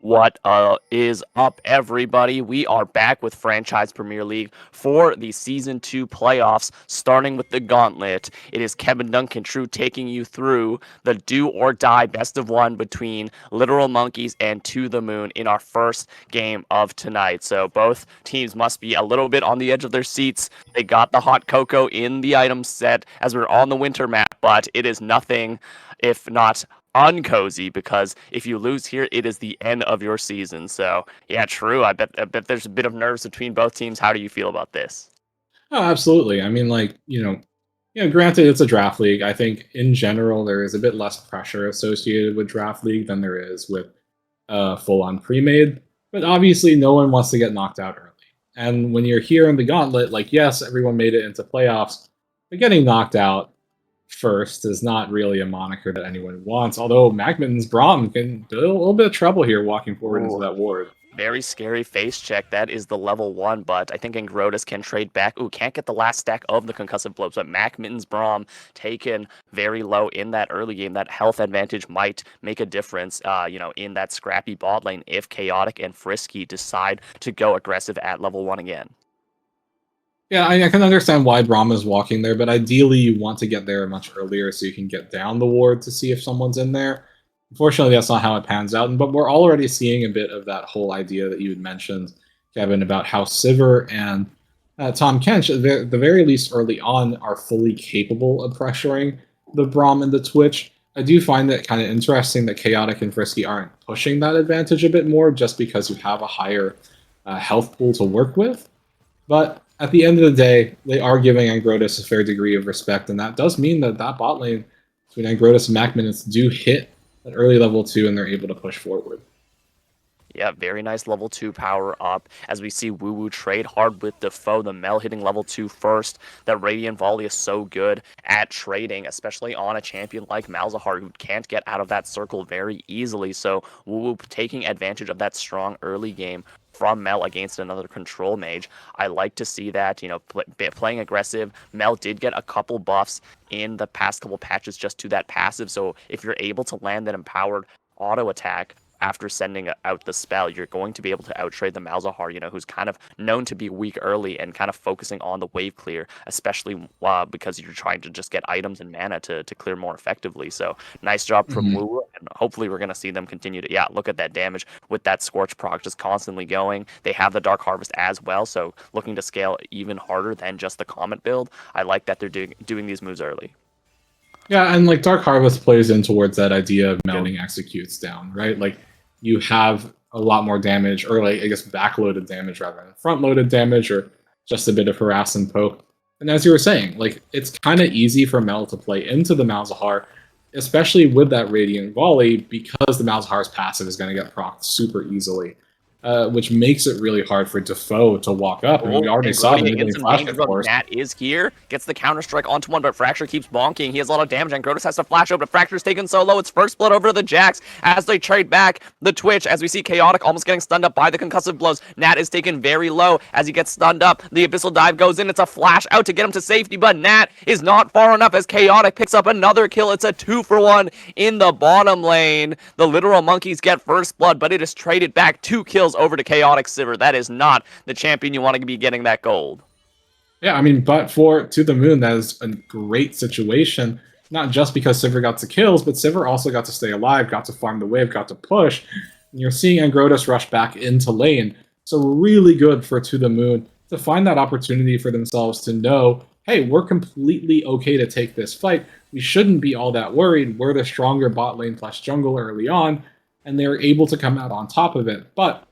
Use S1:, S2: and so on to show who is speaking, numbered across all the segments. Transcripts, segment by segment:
S1: What is up, everybody? We are back with Franchise Premier League for the Season 2 playoffs, starting with the gauntlet. It is Kevin Duncan True taking you through the do or die best of one between Literal Monkeys and To the Moon in our first game of tonight. So both teams must be a little bit on the edge of their seats. They got the hot cocoa in the item set as we're on the winter map, but it is nothing if not uncozy, because if you lose here, it is the end of your season. So yeah, true. I bet there's a bit of nerves between both teams. How do you feel about this?
S2: Oh, absolutely. I mean, like, granted it's a draft league. I think in general there is a bit less pressure associated with draft league than there is with full-on pre-made. But obviously no one wants to get knocked out early. And when you're here in the gauntlet, like yes, everyone made it into playoffs, but getting knocked out first is not really a moniker that anyone wants. Although Magman's Braum can do a little bit of trouble here walking forward into
S1: Ooh,
S2: that ward.
S1: very scary face check. That is the level one, but I think Ingrotus can trade back. Ooh, can't get the last stack of the concussive blows, but Mac Mittens Braum taken very low in that early game. That health advantage might make a difference, in that scrappy bot lane if Chaotic and Frisky decide to go aggressive at level one again.
S2: Yeah, I can understand why Braum is walking there, but ideally you want to get there much earlier so you can get down the ward to see if someone's in there. Unfortunately, that's not how it pans out, but we're already seeing a bit of that whole idea that you had mentioned, Kevin, about how Sivir and Tom Kench, at the very least early on, are fully capable of pressuring the Braum and the Twitch. I do find that kind of interesting that Chaotic and Frisky aren't pushing that advantage a bit more just because you have a higher health pool to work with. But at the end of the day, they are giving Angrotus a fair degree of respect, and that does mean that that bot lane between Angrotus and Mac minutes do hit at early level 2, and they're able to push forward.
S1: Yeah, very nice level 2 power up as we see Woo Woo trade hard with Defoe. The Mel hitting level 2 first. That Radiant Volley is so good at trading, especially on a champion like Malzahar, who can't get out of that circle very easily. So Woo Woo taking advantage of that strong early game from Mel against another control mage. I like to see that, playing aggressive. Mel did get a couple buffs in the past couple patches just to that passive. So if you're able to land that empowered auto attack after sending out the spell, you're going to be able to outtrade the Malzahar, who's kind of known to be weak early and kind of focusing on the wave clear, especially because you're trying to just get items and mana to clear more effectively. So nice job from
S2: Mhm.
S1: Wu, and hopefully we're going to see them continue to, look at that damage with that Scorch proc just constantly going. They have the Dark Harvest as well, so looking to scale even harder than just the Comet build. I like that they're doing these moves early.
S2: Yeah, and like Dark Harvest plays in towards that idea of getting executes down, right? Like you have a lot more damage, or like I guess backloaded damage rather than front loaded damage, or just a bit of harass and poke. And as you were saying, like it's kind of easy for Mel to play into the Malzahar, especially with that Radiant Volley, because the Malzahar's passive is going to get procced super easily, which makes it really hard for Defoe to walk up. And
S1: Oh,
S2: we already
S1: and
S2: saw
S1: Grody
S2: the mid
S1: in
S2: lane
S1: some
S2: flash
S1: danger,
S2: get
S1: but
S2: forced.
S1: Nat is here. Gets the counter strike onto one, but Fracture keeps bonking. He has a lot of damage, and Grotus has to flash over. Fracture's taken so low. It's first blood over to the Jax as they trade back the Twitch. As we see Chaotic almost getting stunned up by the concussive blows. Nat is taken very low as he gets stunned up. The Abyssal Dive goes in. It's a flash out to get him to safety, but Nat is not far enough as Chaotic picks up another kill. It's a 2-for-1 in the bottom lane. The Literal Monkeys get first blood, but it is traded back 2 kills over to Chaotic Sivir. That is not the champion you want to be getting that gold.
S2: Yeah, I mean, but for To the Moon, that is a great situation. Not just because Sivir got the kills, but Sivir also got to stay alive, got to farm the wave, got to push. And you're seeing Angrotus rush back into lane. So really good for To the Moon to find that opportunity for themselves to know, hey, we're completely okay to take this fight. We shouldn't be all that worried. We're the stronger bot lane plus jungle early on, and they're able to come out on top of it. But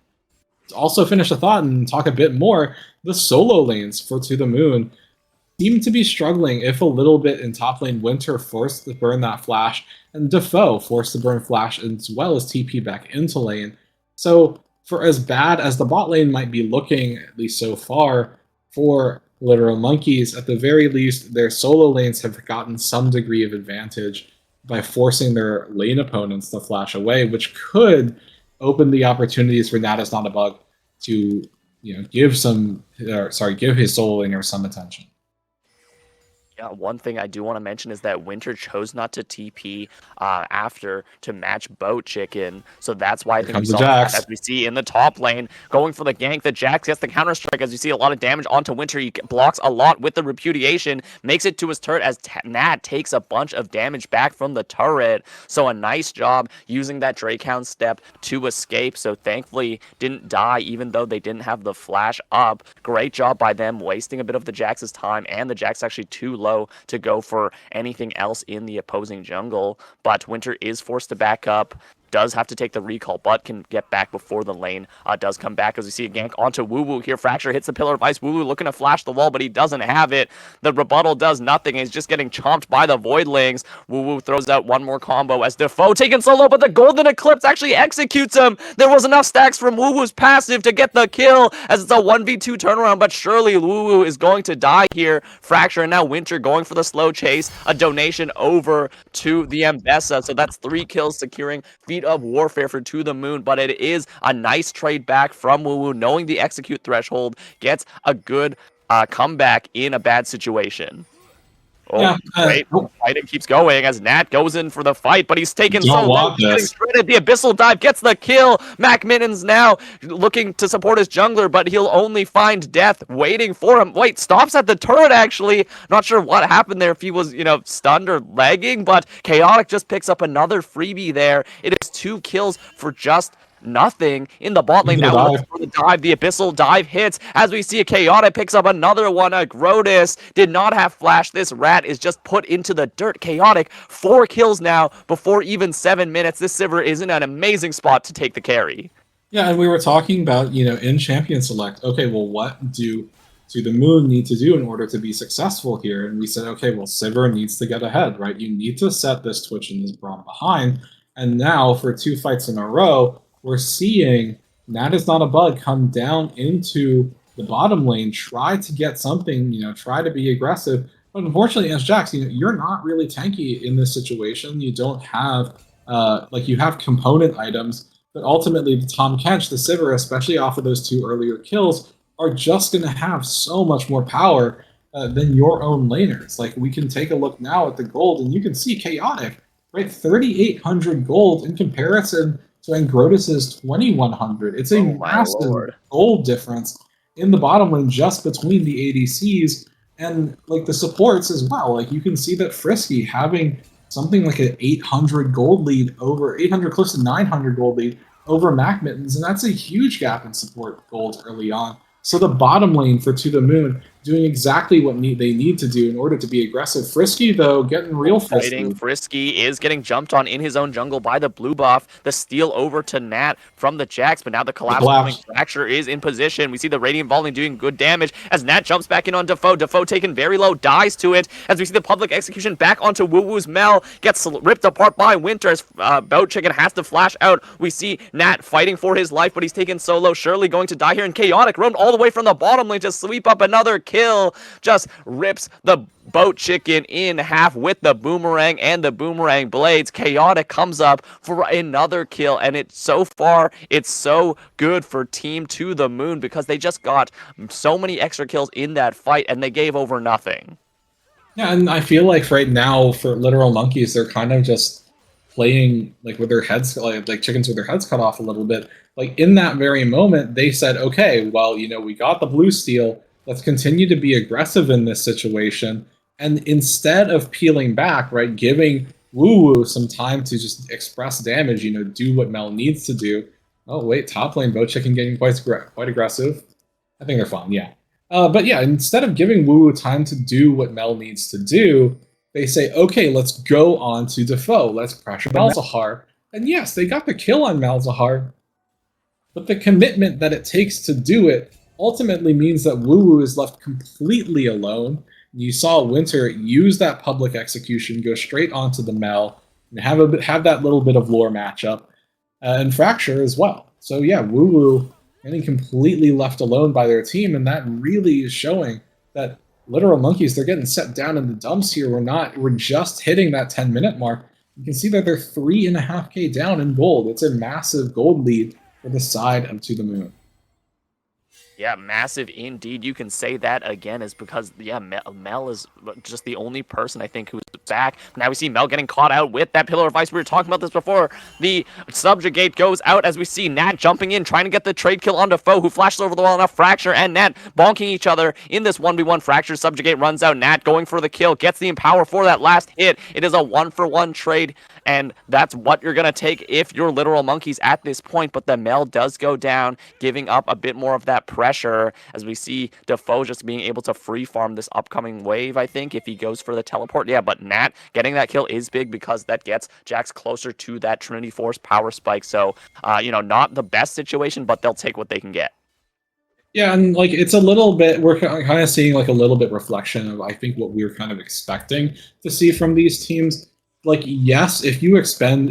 S2: to also finish the thought and talk a bit more, the solo lanes for To the Moon seem to be struggling, if a little bit in top lane. Winter forced to burn that flash, and Defoe forced to burn flash as well as TP back into lane. So, for as bad as the bot lane might be looking, at least so far, for Literal Monkeys, at the very least, their solo lanes have gotten some degree of advantage by forcing their lane opponents to flash away, which could open the opportunities for Natus Not a Bug to give his solo laner some attention.
S1: Yeah, one thing I do want to mention is that Winter chose not to TP after to match Boat Chicken. So that's why I
S2: Here
S1: think we
S2: comes the
S1: saw that,
S2: Jax.
S1: as we see in the top lane, going for the gank. The Jax gets the counter strike, as you see a lot of damage onto Winter. He blocks a lot with the repudiation, makes it to his turret as Nat takes a bunch of damage back from the turret. So a nice job using that Drakehound step to escape. So thankfully didn't die, even though they didn't have the flash up. Great job by them, wasting a bit of the Jax's time, and the Jax actually too low to go for anything else in the opposing jungle. But Winter is forced to back up, does have to take the recall, but can get back before the lane does come back, as we see a gank onto Woo here. Fracture hits the Pillar of Ice. Woo looking to flash the wall, but he doesn't have it. The rebuttal does nothing. He's just getting chomped by the Voidlings. Woo throws out one more combo as Defoe taken solo, but the Golden Eclipse actually executes him. There was enough stacks from Woo's passive to get the kill, as it's a 1v2 turnaround, but surely Woo is going to die here. Fracture and now Winter going for the slow chase. A donation over to the Ambessa, so that's 3 kills, securing Feet of Warfare for To The Moon, but it is a nice trade back from Woo, knowing the execute threshold, gets a good comeback in a bad situation. Oh,
S2: Yeah,
S1: wait,
S2: oh,
S1: fighting keeps going as Nat goes in for the fight, but he's taken so
S2: don't
S1: low,
S2: want
S1: he's getting
S2: this.
S1: shredded. The Abyssal Dive gets the kill. Mac Mittens now looking to support his jungler, but he'll only find death waiting for him. Wait, stops at the turret, actually. Not sure what happened there, if he was, stunned or lagging, but Chaotic just picks up another freebie there. It is 2 kills for just nothing in the bot lane.
S2: Into the
S1: Now looking
S2: dive.
S1: for the dive. The Abyssal Dive hits as we see a Chaotic picks up another one. A Grotus did not have flash. This rat is just put into the dirt. Chaotic 4 kills now before even 7 minutes. This Sivir is in an amazing spot to take the carry.
S2: Yeah, and we were talking about, in Champion Select, okay, well, what do To The Moon need to do in order to be successful here? And we said, okay, well, Sivir needs to get ahead, right? You need to set this Twitch and this Braum behind. And now, for 2 fights in a row, we're seeing Nat is not a bug come down into the bottom lane, try to get something, try to be aggressive. But unfortunately, as Jax, you're not really tanky in this situation. You don't have, you have component items, but ultimately the Tom Kench, the Sivir, especially off of those 2 earlier kills, are just going to have so much more power than your own laners. Like, we can take a look now at the gold, and you can see Chaotic, right? 3,800 gold in comparison to Angrotus's 2,100. It's a
S1: Oh my
S2: massive
S1: lord.
S2: gold difference in the bottom lane just between the ADCs and the supports as well. Like, you can see that Frisky having something like an 800 gold lead over 800, close to 900 gold lead over Mac Mittens, and that's a huge gap in support gold early on. So the bottom lane for To The Moon doing exactly what they need to do in order to be aggressive. Frisky, though, getting real frisky.
S1: Frisky is getting jumped on in his own jungle by the blue buff. The steal over to Nat from the Jax, but now the collapse coming. Fracture is in position. We see the Radiant Volley doing good damage as Nat jumps back in on Defoe. Defoe taken very low, dies to it. As we see the public execution back onto Woo's Mel, gets ripped apart by Winter as Boat Chicken has to flash out. We see Nat fighting for his life, but he's taken solo. Surely going to die here, and Chaotic roamed all the way from the bottom lane to sweep up another kill. Just rips the Boat Chicken in half with the boomerang and the boomerang blades. Chaotic comes up for another kill, and it's so good for Team To The Moon because they just got so many extra kills in that fight, and they gave over nothing.
S2: Yeah, and I feel like right now for Literal Monkeys, they're kind of just playing with their heads, like chickens with their heads cut off a little bit. Like, in that very moment, they said, okay, well, we got the blue steal. Let's continue to be aggressive in this situation. And instead of peeling back, right, giving Woo some time to just express damage, do what Mel needs to do. Oh, wait, top lane, Boat Chicken getting quite aggressive. I think they're fine, yeah. But yeah, instead of giving Woo time to do what Mel needs to do, they say, okay, let's go on to Defoe. Let's pressure Malzahar. And yes, they got the kill on Malzahar, but the commitment that it takes to do it ultimately means that Woo is left completely alone. You saw Winter use that public execution, go straight onto the Mel, and have that little bit of lore matchup, and Fracture as well. So yeah, Woo getting completely left alone by their team, and that really is showing that Literal Monkeys, they're getting set down in the dumps here. We're just hitting that 10-minute mark. You can see that they're 3.5K down in gold. It's a massive gold lead for the side of To The Moon.
S1: Yeah, massive indeed. You can say that again is because, yeah, Mel is just the only person I think who's back. Now we see Mel getting caught out with that Pillar of Ice. We were talking about this before. The subjugate goes out as we see Nat jumping in, trying to get the trade kill onto Foe, who flashes over the wall enough. Fracture and Nat bonking each other in this 1v1. Fracture subjugate runs out. Nat going for the kill, gets the empower for that last hit. It is a 1-for-1 trade, and that's what you're going to take if you're literal monkeys at this point. But the Mel does go down, giving up a bit more of that pressure as we see Defoe just being able to free farm this upcoming wave, I think, if he goes for the teleport. Yeah, but Nat getting that kill is big because that gets Jax closer to that Trinity Force power spike. So, not the best situation, but they'll take what they can get.
S2: Yeah, and like it's a little bit, we're kind of seeing like a little bit reflection of I think what we were kind of expecting to see from these teams. Like, yes, if you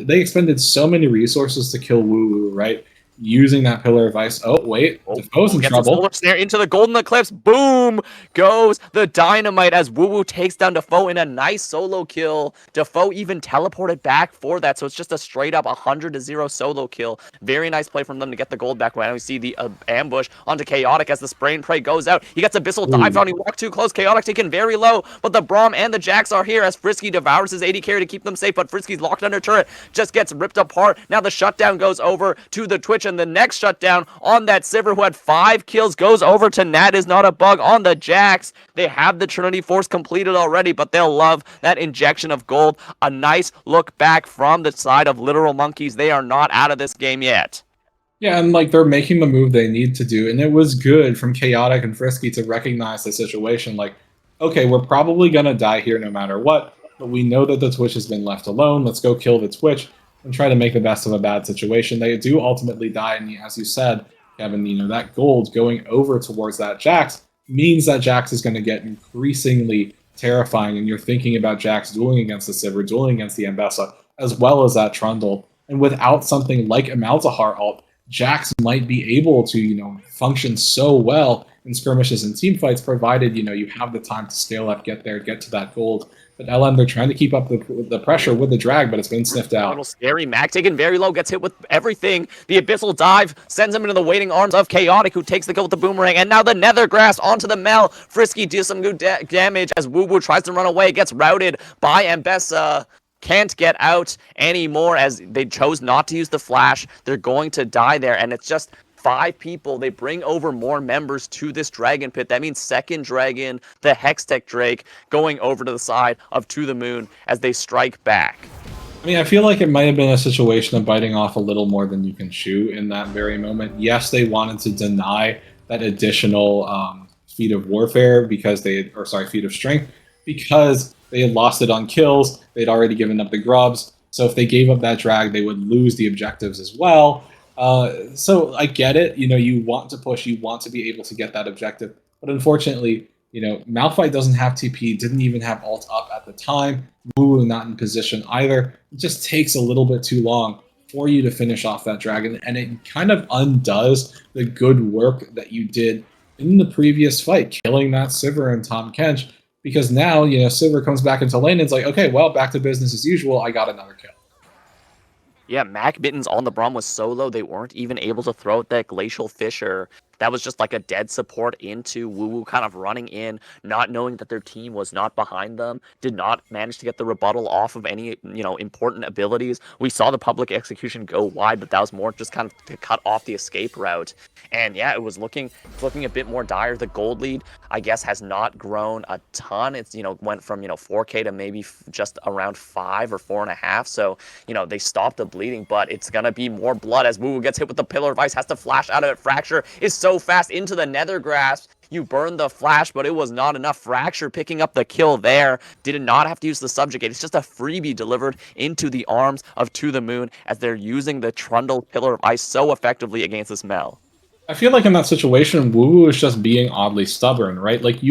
S2: they expended so many resources to kill Wu Wu, right? Using that Pillar of Ice. Oh, wait, Defoe's in
S1: Gets the
S2: trouble.
S1: solar snare into the golden eclipse. Boom goes the dynamite as Wu Wu takes down Defoe in a nice solo kill. Defoe even teleported back for that, so it's just a straight up 100-0 solo kill. Very nice play from them to get the gold back. When we see the ambush onto Chaotic as the spray and pray goes out. He gets Abyssal dive on. He walked too close. Chaotic taken very low, but the Braum and the Jax are here as Frisky devours his AD carry to keep them safe, but Frisky's locked under turret. Just gets ripped apart. Now the shutdown goes over to the Twitch, and the next shutdown on that Sivir, who had 5 kills, goes over to Nat is not a bug on the Jax. They have the Trinity Force completed already, but they'll love that injection of gold. A nice look back from the side of literal monkeys. They are not out of this game yet.
S2: Yeah, and like they're making the move they need to do, and it was good from Chaotic and Frisky to recognize the situation. Like, okay, we're probably gonna die here no matter what, but we know that the Twitch has been left alone. Let's go kill the Twitch and try to make the best of a bad situation. They do ultimately die, and as you said, Kevin, that gold going over towards that Jax means that Jax is going to get increasingly terrifying, and you're thinking about Jax dueling against the Sivir, dueling against the Ambessa, as well as that Trundle. And without something like a Malzahar ult, Jax might be able to, function so well in skirmishes and team fights, provided, you have the time to scale up, get there, get to that gold. But LM, they're trying to keep up the pressure with the drag, but it's been sniffed out.
S1: A little scary. Mac taken very low, gets hit with everything. The Abyssal dive sends him into the waiting arms of Chaotic, who takes the kill with the boomerang. And now the Nethergrass onto the Mel. Frisky deals some good damage as Wu Wu tries to run away, gets routed by Ambessa. Can't get out anymore as they chose not to use the flash. They're going to die there, and it's just 5 people. They bring over more members to this dragon pit. That means second dragon, the Hextech Drake, going over to the side of To the Moon as they strike back.
S2: I mean, I feel like it might have been a situation of biting off a little more than you can chew in that very moment. Yes, they wanted to deny that additional feat of warfare feat of strength, because they had lost it on kills. They'd already given up the grubs. So if they gave up that drag, they would lose the objectives as well. So I get it. You want to push, you want to be able to get that objective. But unfortunately, Malphite doesn't have TP, didn't even have ult up at the time. Wu not in position either. It just takes a little bit too long for you to finish off that dragon, and it kind of undoes the good work that you did in the previous fight, killing that Sivir and Tahm Kench. Because now, Sivir comes back into lane and it's like, okay, well, back to business as usual. I got another kill.
S1: Yeah, Mac Mittens on the Braum was so low, they weren't even able to throw out that Glacial Fissure. That was just like a dead support into Wu Wu kind of running in, not knowing that their team was not behind them, did not manage to get the rebuttal off of any, important abilities. We saw the public execution go wide, but that was more just kind of to cut off the escape route. And yeah, it was looking a bit more dire. The gold lead, I guess, has not grown a ton. It's, went from, 4K to maybe just around 5 or 4.5. So, they stopped the bleeding, but it's going to be more blood as Wu Wu gets hit with the Pillar of Ice, has to flash out of it. Fracture is so fast into the Nether Grasp. You burned the flash, but it was not enough. Fracture picking up the kill there. Did not have to use the subjugate. It's just a freebie delivered into the arms of To the Moon as they're using the Trundle Pillar of Ice so effectively against this Mel.
S2: I feel like in that situation, Wu Wu is just being oddly stubborn, right? Like,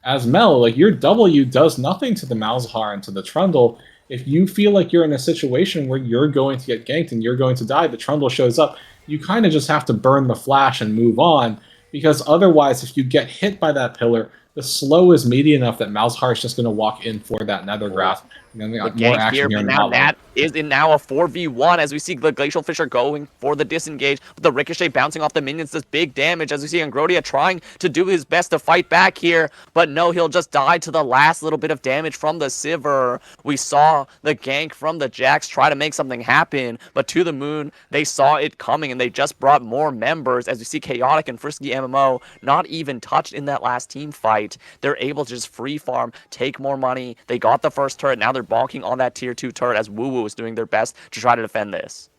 S2: as Mel, like, your W does nothing to the Malzahar and to the Trundle. If you feel like you're in a situation where you're going to get ganked and you're going to die, the Trundle shows up, you kind of just have to burn the flash and move on, because otherwise, if you get hit by that pillar, the slow is meaty enough that Malzahar is just going to walk in for that Nether Grasp, We
S1: The
S2: got more
S1: gank here,
S2: action here
S1: but
S2: in the
S1: now
S2: bot lane.
S1: Nat is in now a 4v1 as we see the Glacial Fisher going for the disengage, but the Ricochet bouncing off the minions does big damage as we see Angrodia trying to do his best to fight back here, but no, he'll just die to the last little bit of damage from the Sivir. We saw the gank from the Jax try to make something happen, but to the moon, they saw it coming and they just brought more members as we see Chaotic and Frisky MMO not even touched in that last team fight. They're able to just free farm, take more money. They got the first turret, now they're bonking on that tier 2 turret as Woo Woo is doing their best to try to defend this.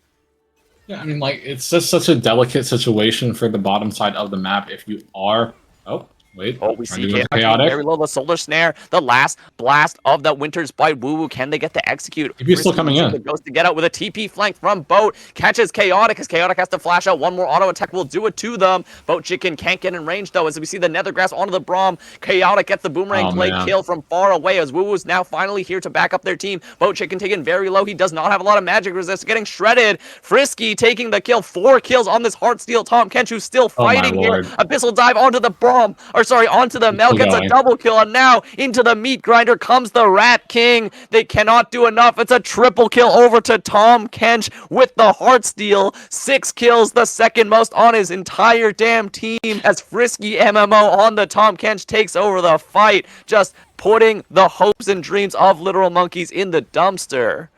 S2: Yeah, I mean, like, it's just such a delicate situation for the bottom side of the map if you are... Oh, wait.
S1: Oh, we
S2: Trying
S1: see
S2: to go into
S1: Chaotic very low. The Solar Snare, the last blast of that Winter's Bite. Woo Woo, can they get to execute?
S2: If you're still coming in.
S1: The Ghost to get out with a TP flank from Boat. Catches Chaotic as Chaotic has to flash out. One more auto attack will do it to them. Boat Chicken can't get in range, though, as we see the Nethergrass onto the Braum. Chaotic gets the Boomerang play kill from far away as Woo Woo's now finally here to back up their team. Boat Chicken taken very low. He does not have a lot of magic resist, getting shredded. Frisky taking the kill. 4 kills on this Heartsteel Tahm Kench, who's still fighting here. Abyssal Dive onto the Braum, or sorry, onto the Mel, gets a double kill, and now into the meat grinder comes the Rat King. They cannot do enough. It's a triple kill over to Tahm Kench with the Heartsteel. 6 kills, the second most on his entire damn team, as Frisky MMO on the Tahm Kench takes over the fight, just putting the hopes and dreams of Literal Monkeys in the dumpster.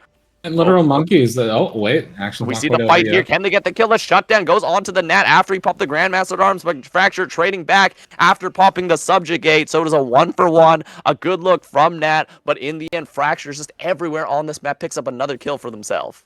S2: And Literal Monkeys, oh wait, actually
S1: we see the fight here. Can they get the kill? The shutdown goes on to the Nat after he popped the Grandmaster Arms, but Fracture trading back after popping the Subjugate. So it is a 1-for-1, a good look from Nat, but in the end, Fracture's just everywhere on this map, picks up another kill for themselves.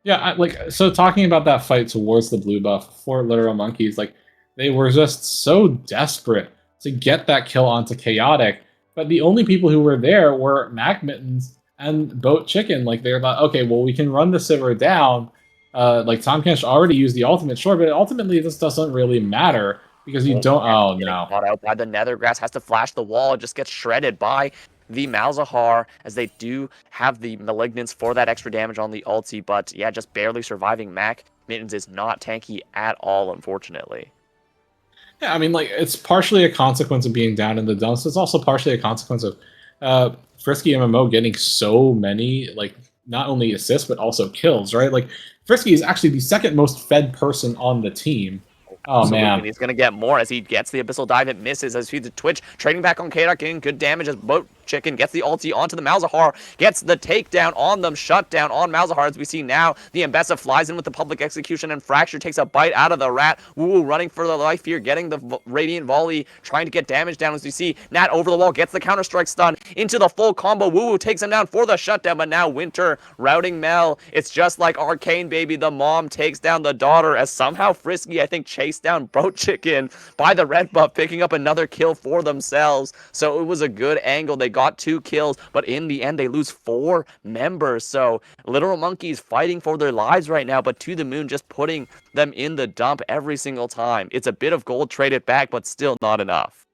S2: Yeah, so talking about that fight towards the blue buff for Literal Monkeys, like, they were just so desperate to get that kill onto Chaotic, but the only people who were there were Magmittens and Boat Chicken. Like, they're like, okay, well, we can run the Sivir down. Like, Tahm Kench already used the ultimate, sure, but ultimately this doesn't really matter because you don't... Oh, no.
S1: Caught out by the Nethergrass, has to flash the wall, just gets shredded by the Malzahar, as they do have the Malignance for that extra damage on the ulti, but yeah, just barely surviving. Mac Mittens is not tanky at all, unfortunately.
S2: Yeah, I mean, like, it's partially a consequence of being down in the dumps. It's also partially a consequence of Frisky MMO getting so many, like, not only assists, but also kills, right? Like, Frisky is actually the second most fed person on the team. Oh, absolutely, man.
S1: He's going to get more as he gets the Abyssal Dive. It misses as he the Twitch trading back on K-Dot, getting good damage as Boat Chicken gets the ulti onto the Malzahar, gets the takedown on them, shutdown on Malzahar. As we see now, the Ambessa flies in with the public execution, and Fracture takes a bite out of the Rat. Woo running for the life here, getting the Radiant Volley, trying to get damage down. As we see, Nat over the wall, gets the Counter-Strike stun into the full combo. Woo takes him down for the shutdown, but now Winter routing Mel. It's just like Arcane, baby. The mom takes down the daughter, as somehow Frisky, I think, chased down Boat Chicken by the red buff, picking up another kill for themselves. So it was a good angle. They got 2 kills, but in the end, they lose 4 members. So Literal Monkeys fighting for their lives right now, but To The Moon just putting them in the dump every single time. It's a bit of gold traded back, but still not enough.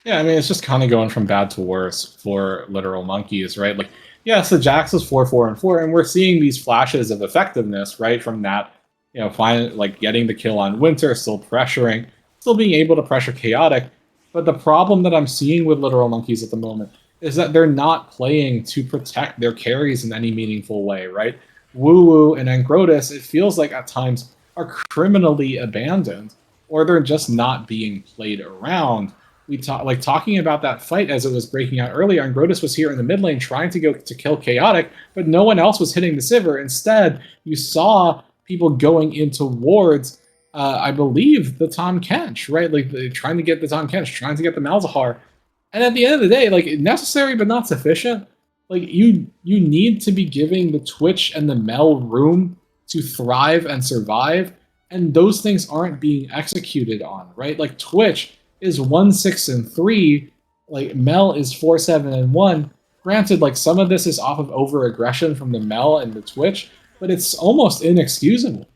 S2: Yeah, I mean, it's just kind of going from bad to worse for Literal Monkeys, right? Like, yes, the Jax is 4-4-4, and we're seeing these flashes of effectiveness, right, from that, you know, like, getting the kill on Winter, still pressuring, still being able to pressure Chaotic. But the problem that I'm seeing with Literal Monkeys at the moment is that they're not playing to protect their carries in any meaningful way, right? Woo Woo and Angrotus, it feels like at times, are criminally abandoned, or they're just not being played around. Talking about that fight as it was breaking out earlier, Angrotus was here in the mid lane trying to go to kill Chaotic, but no one else was hitting the Sivir. Instead, you saw people going into wards, I believe, the Tahm Kench, right? Like, trying to get the Tahm Kench, trying to get the Malzahar. And at the end of the day, like, necessary but not sufficient. Like, you need to be giving the Twitch and the Mel room to thrive and survive, and those things aren't being executed on, right? Like, Twitch is 1-6-3, like, Mel is 4-7-1. Granted, like, some of this is off of over-aggression from the Mel and the Twitch, but it's almost inexcusable.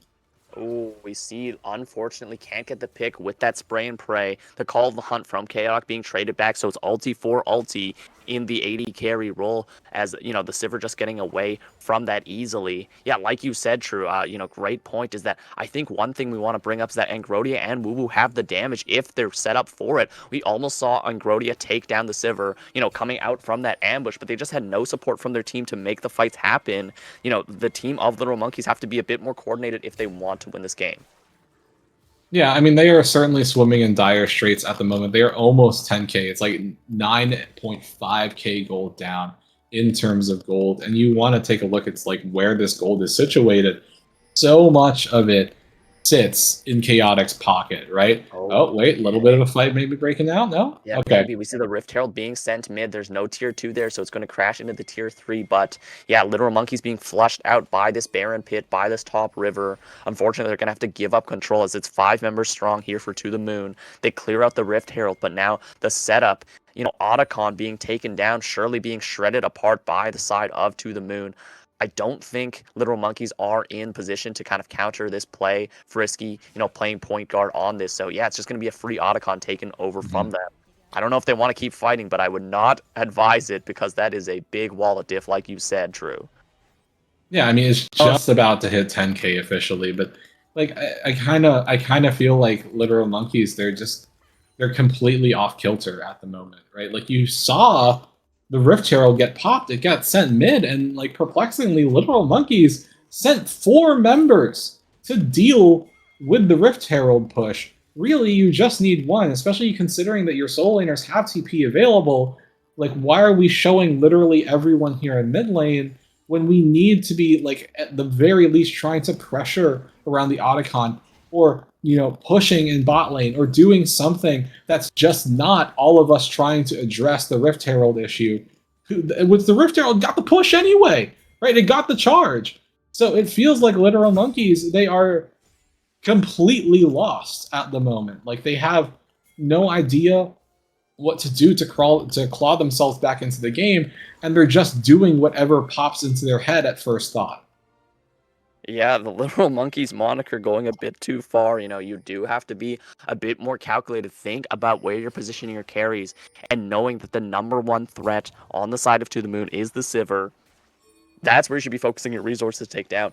S1: Ooh. we see, unfortunately, can't get the pick with that spray and pray. The call of the hunt from Chaotic being traded back, so it's ulti for ulti in the AD carry role, as the Sivir just getting away from that easily. Yeah, like you said, True, great point, is that I think one thing we want to bring up is that Angrodia and Woo have the damage if they're set up for it. We almost saw Angrodia take down the Sivir, coming out from that ambush, but they just had no support from their team to make the fights happen. The team of Literal Monkeys have to be a bit more coordinated if they want to win this game.
S2: Yeah, I mean, they are certainly swimming in dire straits at the moment. They are almost 10K. It's like 9.5K gold down in terms of gold. And you want to take a look at like where this gold is situated. So much of it sits in Chaotic's pocket, right? Oh, wait, a little bit of a fight maybe breaking out? No?
S1: Yeah,
S2: Okay.
S1: maybe. We see the Rift Herald being sent mid. There's no tier 2 there, so it's going to crash into the tier 3. But yeah, Literal Monkeys being flushed out by this Baron Pit, by this top river. Unfortunately, they're going to have to give up control as it's 5 members strong here for To The Moon. They clear out the Rift Herald, but now the setup, Otacon being taken down, surely being shredded apart by the side of To The Moon. I don't think Literal Monkeys are in position to kind of counter this play. Frisky, playing point guard on this. So yeah, it's just going to be a free Otacon taken over from them. I don't know if they want to keep fighting, but I would not advise it because that is a big wall of diff, like you said, Drew.
S2: Yeah, I mean, it's just about to hit 10K officially, but like I kind of feel like Literal Monkeys, they're completely off kilter at the moment, right? Like you saw the Rift Herald get popped, it got sent mid, and like perplexingly, Literal Monkeys sent 4 members to deal with the Rift Herald push. Really, you just need 1, especially considering that your soul laners have TP available. Like, why are we showing literally everyone here in mid lane when we need to be, like, at the very least trying to pressure around the Otacon, or pushing in bot lane, or doing something that's just not all of us trying to address the Rift Herald issue. With the Rift Herald got the push anyway, right? It got the charge. So it feels like Literal Monkeys, they are completely lost at the moment. Like they have no idea what to do to claw themselves back into the game, and they're just doing whatever pops into their head at first thought.
S1: Yeah, the Literal Monkeys moniker going a bit too far. You do have to be a bit more calculated. Think about where you're positioning your carries, and knowing that the number 1 threat on the side of To The Moon is the Sivir. That's where you should be focusing your resources to take down.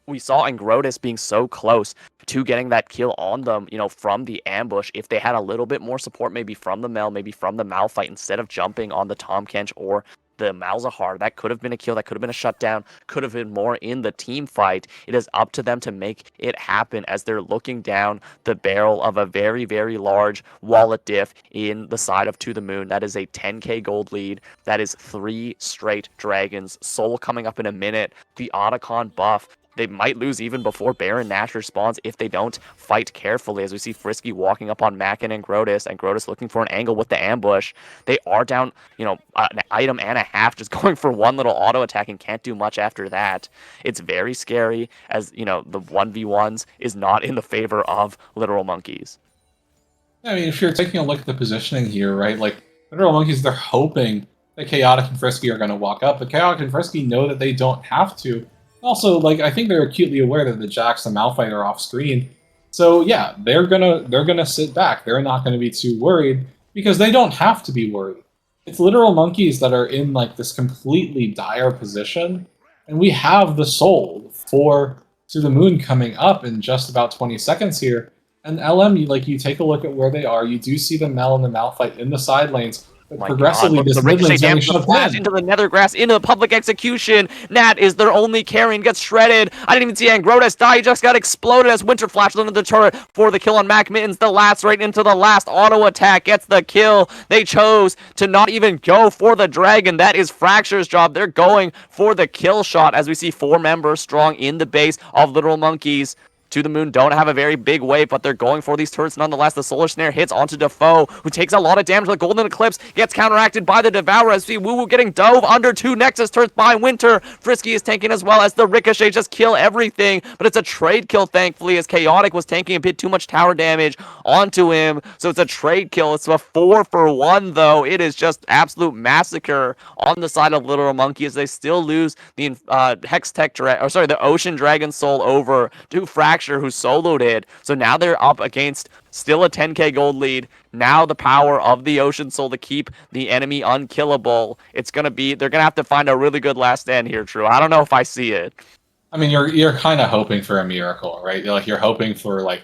S1: We saw Angrodas being so close to getting that kill on them, from the ambush. If they had a little bit more support, maybe from the Mel, maybe from the Malphite, instead of jumping on the Tahm Kench or the Malzahar, that could have been a kill, that could have been a shutdown, could have been more in the team fight. It is up to them to make it happen as they're looking down the barrel of a very, very large wallet diff in the side of To The Moon. That is a 10k gold lead. That is 3 straight dragons. Soul coming up in a minute. The Otacon buff. They might lose even before Baron Nash responds if they don't fight carefully, as we see Frisky walking up on Mackin and Grotus looking for an angle with the ambush. They are down, an item and a half, just going for 1 little auto attack and can't do much after that. It's very scary, as, the 1v1s is not in the favor of Literal Monkeys.
S2: I mean, if you're taking a look at the positioning here, right, like, Literal Monkeys, they're hoping that Chaotic and Frisky are going to walk up, but Chaotic and Frisky know that they don't have to. Also, like, I think they're acutely aware that the Jax and Malphite are off screen. So yeah, they're gonna sit back. They're not gonna be too worried because they don't have to be worried. It's Literal Monkeys that are in like this completely dire position, and we have the soul for To The Moon coming up in just about 20 seconds here. And LM, you take a look at where they are. You do see the Mel and the Malphite in the side lanes. But progressively, this mid lane's getting shoved
S1: into the Nethergrass, into the public execution. Nat is their only carry and gets shredded. I didn't even see Angrodas die. He just got exploded as Winter flashed into the turret for the kill on Mac Mittens. The last right into the last auto attack gets the kill. They chose to not even go for the dragon. That is Fracture's job. They're going for the kill shot as we see 4 members strong in the base of Literal Monkeys. To The Moon don't have a very big wave, but they're going for these turrets nonetheless. The Solar Snare hits onto Defoe, who takes a lot of damage. The Golden Eclipse gets counteracted by the Devourer as we see Woo getting dove under 2 Nexus turrets by Winter. Frisky is tanking as well as the Ricochet just kill everything, but it's a trade kill, thankfully, as Chaotic was tanking a bit too much tower damage onto him. So it's a trade kill. It's a 4 for 1, though. It is just absolute massacre on the side of Literal Monkey as they still lose the the Ocean Dragon Soul over to Fracture. Fracture, who soloed it. So now they're up against still a 10k gold lead. Now the power of the Ocean Soul to keep the enemy unkillable. It's going to be, they're going to have to find a really good last stand here, True. I don't know if I see it.
S2: I mean, you're kind of hoping for a miracle, right? You're hoping for like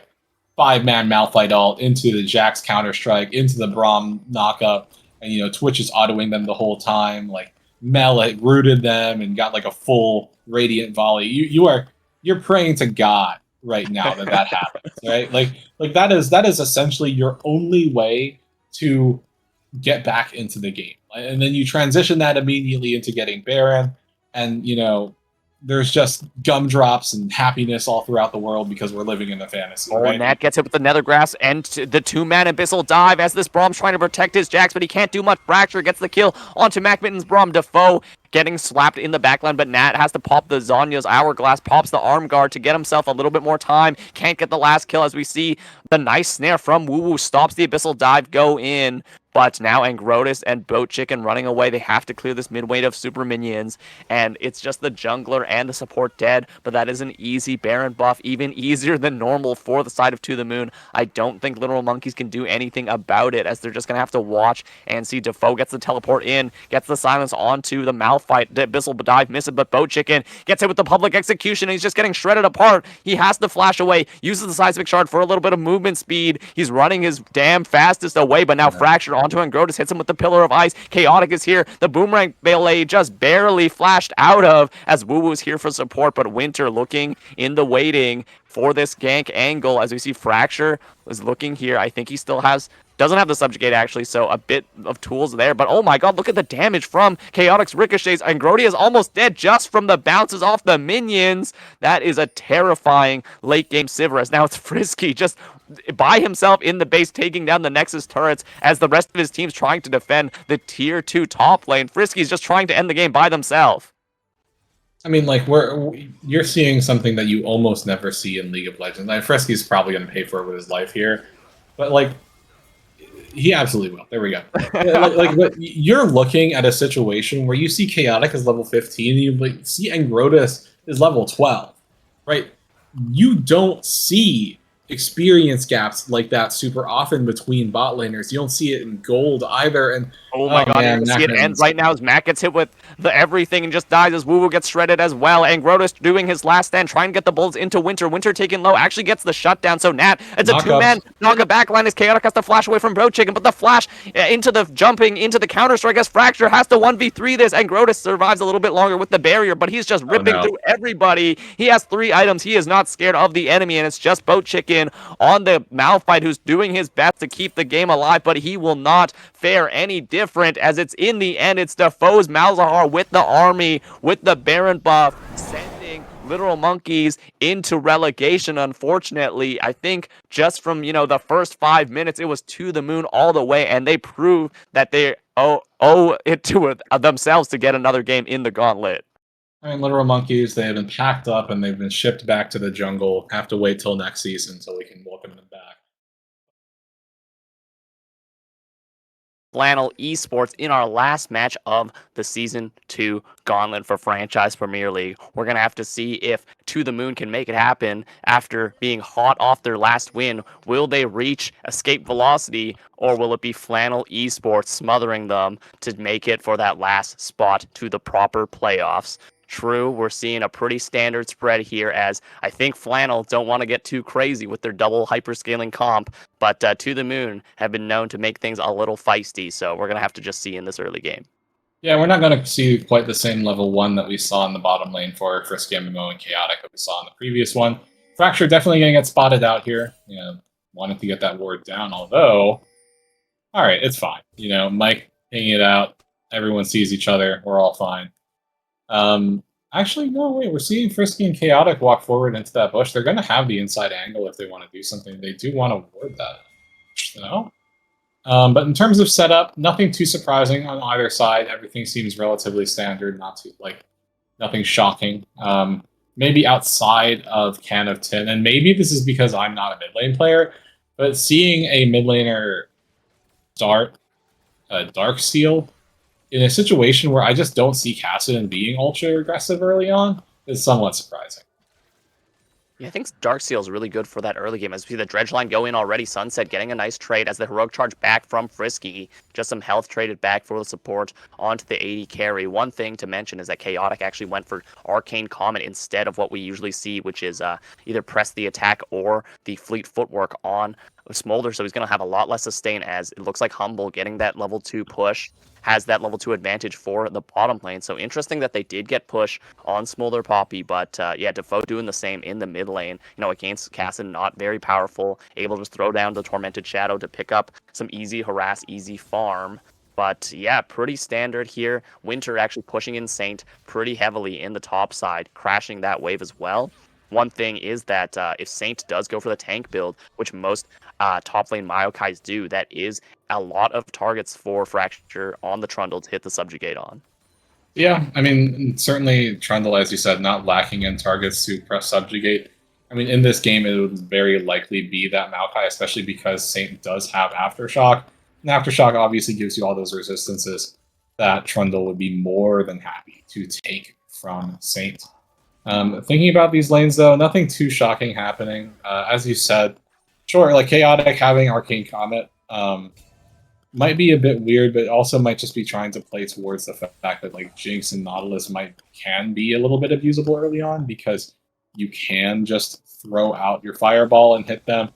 S2: 5-man Malphite ult into the Jax Counter Strike, into the Braum knockup, and Twitch is autoing them the whole time. Like Mel had rooted them and got like a full Radiant volley. You're praying to God right now that happens, right? Like that is essentially your only way to get back into the game, and then you transition that immediately into getting Baron, and there's just gumdrops and happiness all throughout the world because we're living in a fantasy,
S1: Oh,
S2: right?
S1: Nat gets hit with the Nethergrass and the 2-man Abyssal Dive as this Braum's trying to protect his Jax, but he can't do much. Fracture gets the kill onto Macmitten's Braum. Defoe getting slapped in the backline, but Nat has to pop the Zonya's Hourglass, pops the Arm Guard to get himself a little bit more time. Can't get the last kill as we see the nice snare from Woo stops the Abyssal Dive go in. But now Angrotis and Boat Chicken running away. They have to clear this mid-weight of super minions. And it's just the jungler and the support dead. But that is an easy Baron buff. Even easier than normal for the side of To The Moon. I don't think Literal Monkeys can do anything about it, as they're just going to have to watch and see. Defoe gets the teleport in. Gets the silence onto the Malphite. The Abyssal Dive misses, but Boat Chicken gets hit with the public execution. And he's just getting shredded apart. He has to flash away. Uses the seismic shard for a little bit of movement speed. He's running his damn fastest away. But now Fractured onto Angrotis, hits him with the Pillar of Ice. Chaotic is here. The Boomerang Ballet just barely flashed out of, as Woo is here for support, but Winter looking in the waiting for this gank angle, as we see Fracture is looking here. I think he still doesn't have the subjugate actually, so a bit of tools there. But oh my god, look at the damage from Chaotic's ricochets. Angrodi is almost dead just from the bounces off the minions. That is a terrifying late game Sivir. Now it's Frisky just by himself in the base, taking down the Nexus turrets as the rest of his team's trying to defend the tier 2 top lane. Frisky's just trying to end the game by themselves.
S2: I mean, like you're seeing something that you almost never see in League of Legends. Like, Fresky's probably going to pay for it with his life here, but like he absolutely will. There we go. But you're looking at a situation where you see Chaotic is level 15, and you see Angrotis is level 12, right? You don't see experience gaps like that super often between bot laners. You don't see it in gold either. And
S1: oh my god,
S2: man,
S1: you can see it ends right now as Matt gets hit with the everything and just dies as Woo gets shredded as well. And Grotus doing his last stand, trying to get the bullets into Winter. Winter taking low, actually gets the shutdown. So Nat, it's a 2-man knock-up backline as Chaotic has to flash away from Bro Chicken, but the flash into the jumping into the counter strike as Fracture has to 1v3 this, and Grotus survives a little bit longer with the barrier, but he's just ripping through everybody. He has 3 items. He is not scared of the enemy, and it's just Boat Chicken on the Malphite who's doing his best to keep the game alive, but he will not fare any different, as it's in the end, it's Defoe's Malzahar with the army, with the Baron buff, sending Literal Monkeys into relegation. Unfortunately, I think just from, the first 5 minutes, it was To The Moon all the way, and they proved that they owe it to themselves to get another game in the gauntlet.
S2: I mean, Literal Monkeys, they have been packed up and they've been shipped back to the jungle. Have to wait till next season so we can welcome them back.
S1: Flannel Esports in our last match of the Season 2 Gauntlet for Franchise Premier League. We're going to have to see if To The Moon can make it happen after being hot off their last win. Will they reach escape velocity, or will it be Flannel Esports smothering them to make it for that last spot to the proper playoffs? True, we're seeing a pretty standard spread here, as I think Flannel don't want to get too crazy with their double hyperscaling comp, but To The Moon have been known to make things a little feisty, so we're going to have to just see in this early game.
S2: Yeah, we're not going to see quite the same level 1 that we saw in the bottom lane for Frisky MMO and Chaotic that we saw in the previous one. Fracture definitely going to get spotted out here. Wanted to get that ward down, although, all right, it's fine. Mike hanging it out. Everyone sees each other. We're all fine. Actually, no, wait, we're seeing Frisky and Chaotic walk forward into that bush. They're going to have the inside angle if they want to do something. They do want to ward that, but in terms of setup, nothing too surprising on either side. Everything seems relatively standard, nothing shocking. Maybe outside of Can of Tin, and maybe this is because I'm not a mid lane player, but seeing a mid laner start Dark Seal in a situation where I just don't see Kassadin being ultra aggressive early on is somewhat surprising.
S1: Yeah, I think Darksteel is really good for that early game. As we see the Dredge line go in already, Sunset getting a nice trade as the Heroic Charge back from Frisky. Just some health traded back for the support onto the 80 carry. One thing to mention is that Chaotic actually went for Arcane Comet instead of what we usually see, which is either press the attack or the Fleet Footwork on Smolder. So he's going to have a lot less sustain as it looks like Humble getting that level 2 push has that level 2 advantage for the bottom lane. So interesting that they did get push on Smolder Poppy, but yeah, Defoe doing the same in the mid lane. Against Cassin, not very powerful, able to just throw down the Tormented Shadow to pick up some easy harass, easy farm. But yeah, pretty standard here. Winter actually pushing in Saint pretty heavily in the top side, crashing that wave as well. One thing is that if Saint does go for the tank build, which most top lane Myokais do, that is a lot of targets for Fracture on the Trundle to hit the Subjugate on.
S2: Yeah, I mean, certainly Trundle, as you said, not lacking in targets to press Subjugate. I mean, in this game, it would very likely be that Maokai, especially because Saint does have Aftershock. And Aftershock obviously gives you all those resistances that Trundle would be more than happy to take from Saint. Thinking about these lanes, though, nothing too shocking happening. As you said, sure, like Chaotic having Arcane Comet might be a bit weird, but also might just be trying to play towards the fact that like Jinx and Nautilus can be a little bit abusable early on because you can just throw out your fireball and hit them.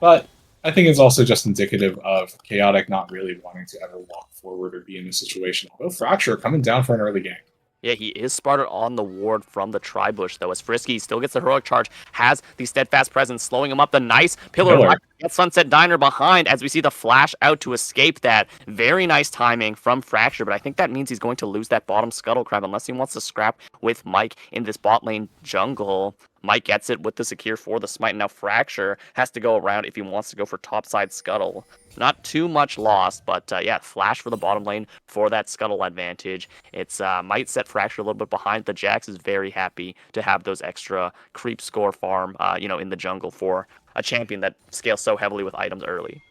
S2: But I think it's also just indicative of Chaotic not really wanting to ever walk forward or be in a situation. Although Fracture coming down for an early game.
S1: Yeah, he is spotted on the ward from the Tribush, though, as Frisky still gets the Heroic Charge, has the Steadfast Presence, slowing him up. The nice Pillar of Light gets Sunset Diner behind as we see the flash out to escape that. Very nice timing from Fracture, but I think that means he's going to lose that bottom Scuttle Crab unless he wants to scrap with Mike in this bot lane jungle. Mike gets it with the secure for the smite. Now Fracture has to go around if he wants to go for topside Scuttle. Not too much loss, but yeah, flash for the bottom lane for that Scuttle advantage. It's might set Fracture a little bit behind. The Jax is very happy to have those extra creep score farm, in the jungle for a champion that scales so heavily with items early.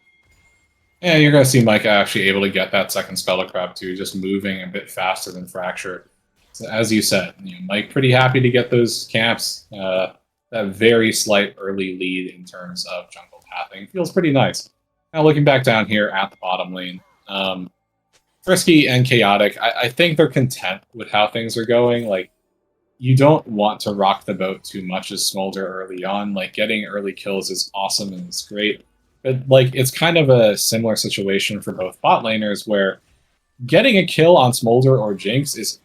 S2: Yeah, you're going to see Mike actually able to get that second Scuttle Crab too, just moving a bit faster than Fracture. So as you said, Mike pretty happy to get those camps. That very slight early lead in terms of jungle pathing feels pretty nice. Now looking back down here at the bottom lane, Frisky and Chaotic, I think they're content with how things are going. Like, you don't want to rock the boat too much as Smolder early on. Like, getting early kills is awesome and it's great. But, like, it's kind of a similar situation for both bot laners where getting a kill on Smolder or Jinx is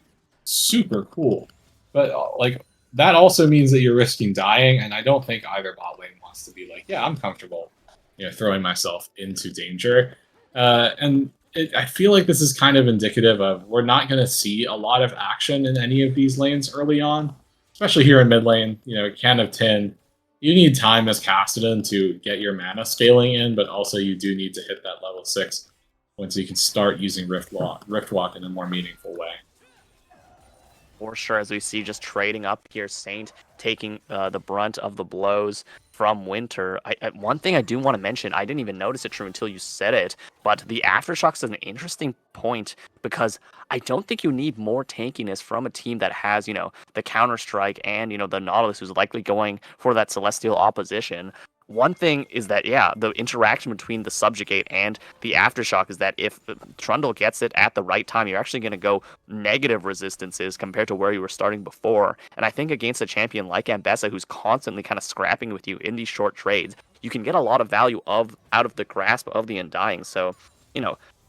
S2: super cool. But, like, that also means that you're risking dying, and I don't think either bot lane wants to be like, yeah, I'm comfortable throwing myself into danger. I feel like this is kind of indicative of we're not going to see a lot of action in any of these lanes early on, especially here in mid lane. Can of Tin, you need time as Cassidy to get your mana scaling in, but also you do need to hit that level 6 once you can start using Riftwalk in a more meaningful way.
S1: For sure, as we see just trading up here, Saint taking the brunt of the blows from Winter. One thing I do want to mention, I didn't even notice it true until you said it, but the Aftershocks is an interesting point because I don't think you need more tankiness from a team that has, the Counter-Strike and, the Nautilus who's likely going for that Celestial opposition. One thing is that, yeah, the interaction between the Subjugate and the Aftershock is that if Trundle gets it at the right time, you're actually going to go negative resistances compared to where you were starting before. And I think against a champion like Ambessa, who's constantly kind of scrapping with you in these short trades, you can get a lot of value out of the grasp of the Undying. So,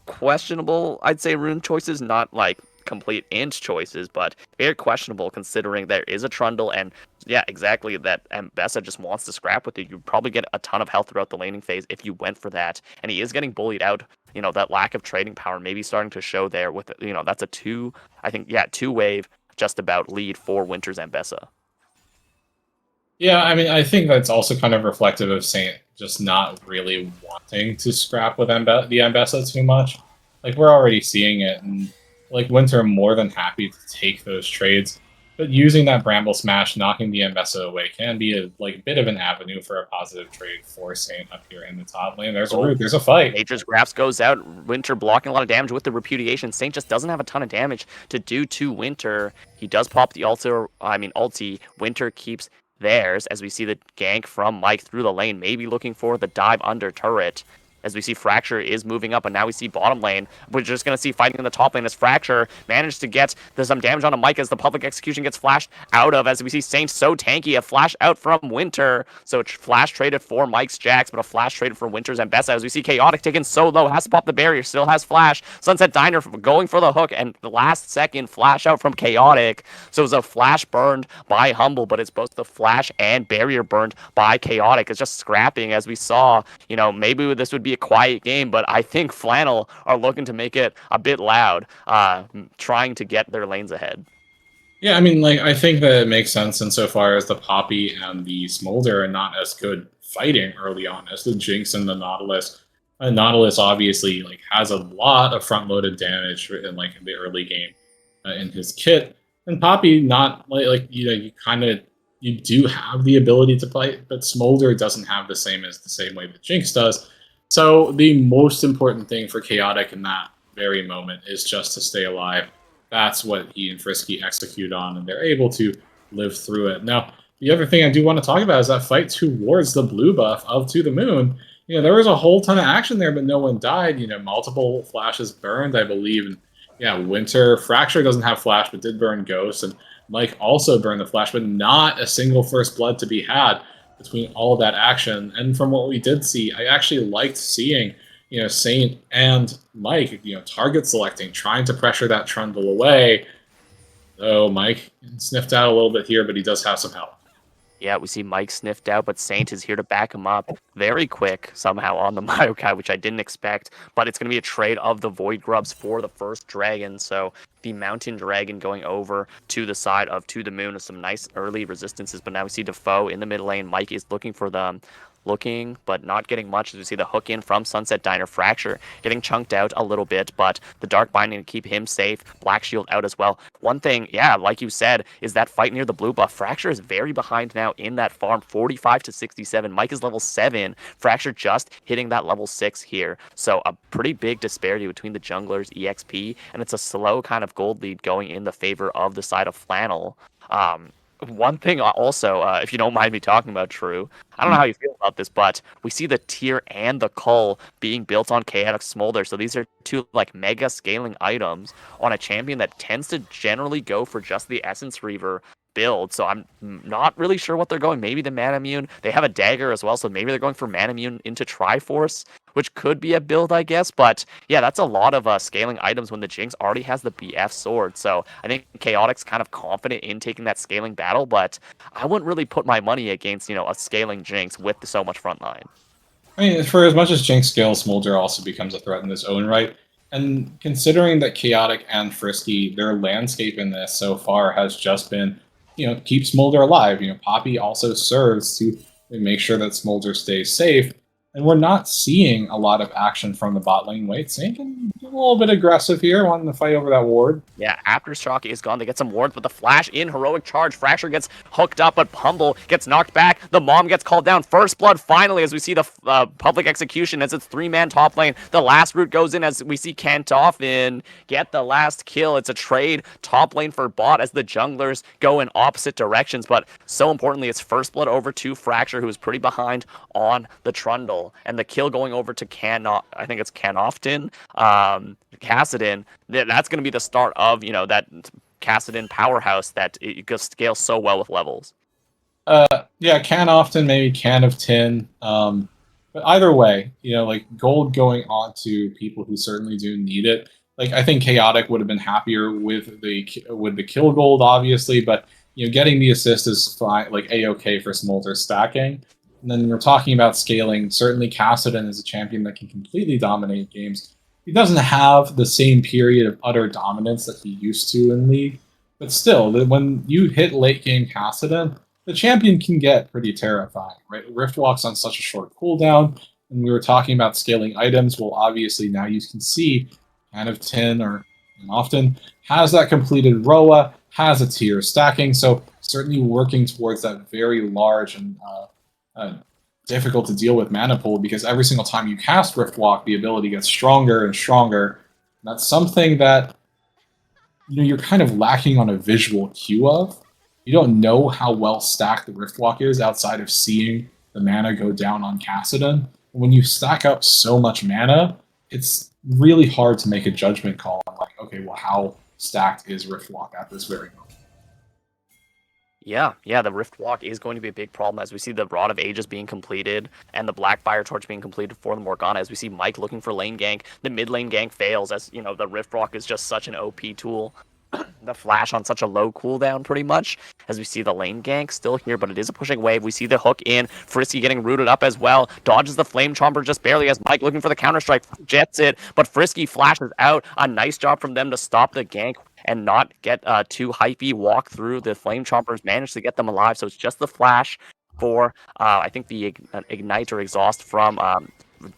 S1: questionable, I'd say, rune choices, not like complete inch choices, but very questionable considering there is a Trundle and yeah, exactly, that Ambessa just wants to scrap with you. You'd probably get a ton of health throughout the laning phase if you went for that. And he is getting bullied out. That lack of trading power maybe starting to show there with, that's a two wave just about lead for Winter's Ambessa.
S2: Yeah, I mean, I think that's also kind of reflective of Saint just not really wanting to scrap with the Ambessa too much. Like, we're already seeing it, and like Winter more than happy to take those trades. But using that Bramble Smash, knocking the Ambessa away, can be a bit of an avenue for a positive trade for Saint up here in the top lane. There's a root, there's a fight.
S1: Nature's Grasp goes out. Winter blocking a lot of damage with the Repudiation. Saint just doesn't have a ton of damage to do to Winter. He does pop the ulti. Winter keeps theirs as we see the gank from Mike through the lane, maybe looking for the dive under turret. As we see Fracture is moving up, and now we see bottom lane. We're just going to see fighting in the top lane as Fracture managed to get some damage on a Mike as the public execution gets flashed out of. As we see Saint so tanky, a flash out from Winter. So flash traded for Mike's Jax, but a flash traded for Winter's and Bessa. As we see Chaotic taken so low, has to pop the barrier, still has flash. Sunset Diner going for the hook, and the last second flash out from Chaotic. So it was a flash burned by Humble, but it's both the flash and barrier burned by Chaotic. It's just scrapping, as we saw. Maybe this would be a quiet game, but I think Flannel are looking to make it a bit loud, trying to get their lanes ahead.
S2: Yeah, I mean, like, I think that it makes sense insofar as the Poppy and the Smolder are not as good fighting early on as the Jinx and the Nautilus. Nautilus obviously like has a lot of front-loaded damage in like the early game in his kit, and Poppy not you do have the ability to fight, but Smolder doesn't have the same way that Jinx does. So the most important thing for Chaotic in that very moment is just to stay alive. That's what he and Frisky execute on, and they're able to live through it. Now, the other thing I do want to talk about is that fight towards the blue buff of To the Moon. There was a whole ton of action there, but no one died. Multiple flashes burned, I believe. And yeah, Winter, Fracture doesn't have flash, but did burn Ghost. And Mike also burned the flash, but not a single first blood to be had between all of that action. And from what we did see, I actually liked seeing, Saint and Mike, target selecting, trying to pressure that Trundle away. So Mike sniffed out a little bit here, but he does have some help.
S1: Yeah, we see Mike sniffed out, but Saint is here to back him up very quick somehow on the Maokai, which I didn't expect. But it's going to be a trade of the Void Grubs for the first Dragon. So the Mountain Dragon going over to the side of To the Moon with some nice early resistances. But now we see Defoe in the mid lane. Mike is looking for them. Looking, but not getting much as we see the hook in from Sunset Diner. Fracture getting chunked out a little bit, but the Dark Binding to keep him safe. Black Shield out as well. One thing, yeah, like you said, is that fight near the blue buff. Fracture is very behind now in that farm, 45 to 67. Mike is level 7. Fracture just hitting that level 6 here. So a pretty big disparity between the junglers' EXP, and it's a slow kind of gold lead going in the favor of the side of Flannel. One thing also, if you don't mind me talking about, True, I don't know how you feel about this, but we see the Tier and the Cull being built on Chaotic Smolder. So these are two like mega scaling items on a champion that tends to generally go for just the Essence Reaver build. So I'm not really sure what they're going. Maybe the Manamune. They have a dagger as well, so maybe they're going for Manamune into Triforce, which could be a build, I guess. But yeah, that's a lot of scaling items when the Jinx already has the BF sword. So I think Chaotic's kind of confident in taking that scaling battle, but I wouldn't really put my money against, a scaling Jinx with so much front line.
S2: I mean, for as much as Jinx scales, Smolder also becomes a threat in his own right. And considering that Chaotic and Frisky, their landscape in this so far has just been, keep Smolder alive. Poppy also serves to make sure that Smolder stays safe. And we're not seeing a lot of action from the bot lane. Wait, Saint can be a little bit aggressive here, wanting to fight over that ward.
S1: Yeah, Aftershock is gone. They get some wards, but the flash in heroic charge. Fracture gets hooked up, but Humble gets knocked back. The Mom gets called down. First blood finally as we see the public execution as it's 3-man top lane. The last route goes in as we see Kantoffin get the last kill. It's a trade top lane for bot as the junglers go in opposite directions, but so importantly, it's first blood over to Fracture, who is pretty behind on the Trundle. And the kill going over to I think it's Canofton, Kassadin. That's going to be the start of, that Kassadin powerhouse that it just scales so well with levels.
S2: Yeah, Canofton, maybe Can of Tin. But either way, like gold going on to people who certainly do need it. Like I think Chaotic would have been happier with the kill gold, obviously, but getting the assist is fine, like A-OK for Smolder stacking. And then we're talking about scaling. Certainly, Kassadin is a champion that can completely dominate games. He doesn't have the same period of utter dominance that he used to in League, but still, when you hit late game Kassadin, the champion can get pretty terrifying, right? Riftwalk's on such a short cooldown, and we were talking about scaling items. Well, obviously now you can see Can of Tin or often has that completed Roa, has a tier stacking, so certainly working towards that very large and difficult to deal with mana pool, because every single time you cast Riftwalk, the ability gets stronger and stronger. And that's something that you're kind of lacking on a visual cue of. You don't know how well stacked the Riftwalk is outside of seeing the mana go down on Kassadin. When you stack up so much mana, it's really hard to make a judgment call on like, okay, well, how stacked is Riftwalk at this very moment?
S1: Yeah, the Rift Walk is going to be a big problem as we see the Rod of Ages being completed and the Blackfire Torch being completed for the Morgana. As we see Mike looking for lane gank, the mid lane gank fails as you know the Rift Walk is just such an OP tool. The flash on such a low cooldown, pretty much. As we see the lane gank still here, but it is a pushing wave. We see the hook in. Frisky getting rooted up as well. Dodges the Flame Chomper just barely as Mike looking for the counter strike. Jets it, but Frisky flashes out. A nice job from them to stop the gank and not get too hypey. Walk through. The Flame Chompers managed to get them alive, so it's just the flash for, I think, the Ignite or Exhaust from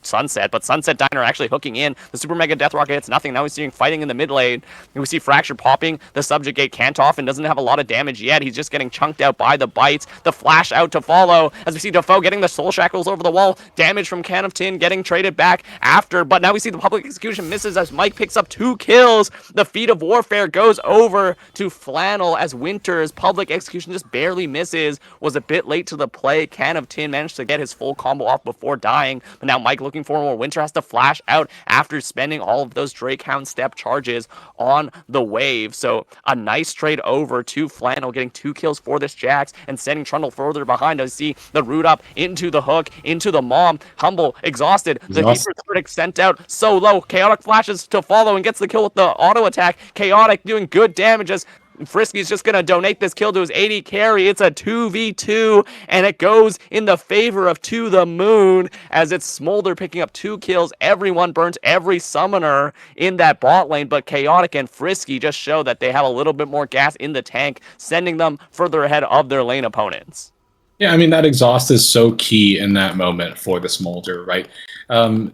S1: Sunset, but Sunset Diner actually hooking in. The Super Mega Death Rocket hits nothing. Now we're seeing fighting in the mid lane. And we see Fracture popping the Subjugate Kantoff and doesn't have a lot of damage yet. He's just getting chunked out by the bites. The flash out to follow as we see Defoe getting the Soul Shackles over the wall. Damage from Can of Tin getting traded back after, but now we see the Public Execution misses as Mike picks up 2 kills. The Feat of Warfare goes over to Flannel as Winter's Public Execution just barely misses. Was a bit late to the play. Can of Tin managed to get his full combo off before dying, but now Mike looking for more. Winter has to flash out after spending all of those Drakehound step charges on the wave. So a nice trade over to Flannel, getting 2 kills for this Jax and sending Trundle further behind. I see the root up into the hook, into the Mom. Humble, exhausted. The Keeper's Verdict sent out so low. Chaotic flashes to follow and gets the kill with the auto attack. Chaotic doing good damage as Frisky's just going to donate this kill to his 80 carry. It's a 2v2, and it goes in the favor of To The Moon as it's Smolder picking up 2 kills. Everyone burns every summoner in that bot lane, but Chaotic and Frisky just show that they have a little bit more gas in the tank, sending them further ahead of their lane opponents.
S2: Yeah, I mean, that exhaust is so key in that moment for the Smolder, right?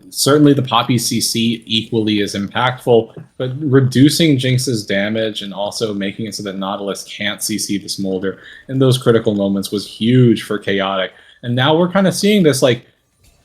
S2: Certainly the Poppy CC equally is impactful, but reducing Jinx's damage and also making it so that Nautilus can't CC the Smolder in those critical moments was huge for Chaotic. And now we're kind of seeing this like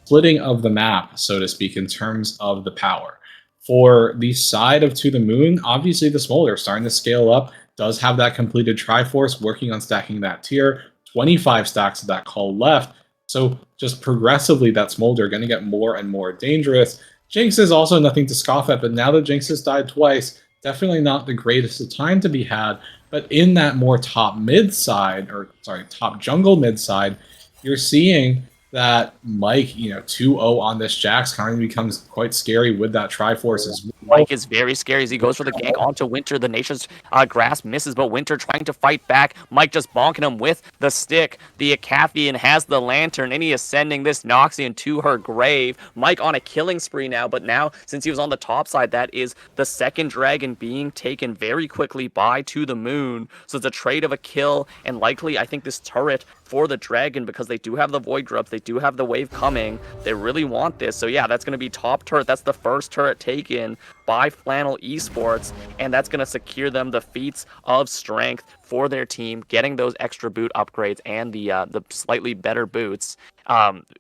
S2: splitting of the map, so to speak, in terms of the power. For the side of To The Moon, obviously the Smolder starting to scale up, does have that completed Triforce, working on stacking that tier, 25 stacks of that call left. So just progressively, that Smolder going to get more and more dangerous. Jinx is also nothing to scoff at, but now that Jinx has died twice, definitely not the greatest of time to be had. But in that more top mid side, or sorry, top jungle mid side, you're seeing that Mike, 2-0 on this Jax kind of becomes quite scary with that Triforce as well.
S1: Mike is very scary as he goes for the gank onto Winter. The Nation's Grasp misses, but Winter trying to fight back. Mike just bonking him with the stick. The Acathian has the lantern, and he is sending this Noxian to her grave. Mike on a killing spree now, but now, since he was on the top side, that is the second dragon being taken very quickly by To The Moon. So it's a trade of a kill, and likely, I think, this turret for the dragon, because they do have the Void Grubs, they do have the wave coming. They really want this. So yeah, that's going to be top turret. That's the first turret taken by Flannel Esports, and that's going to secure them the feats of strength for their team, getting those extra boot upgrades and the slightly better boots.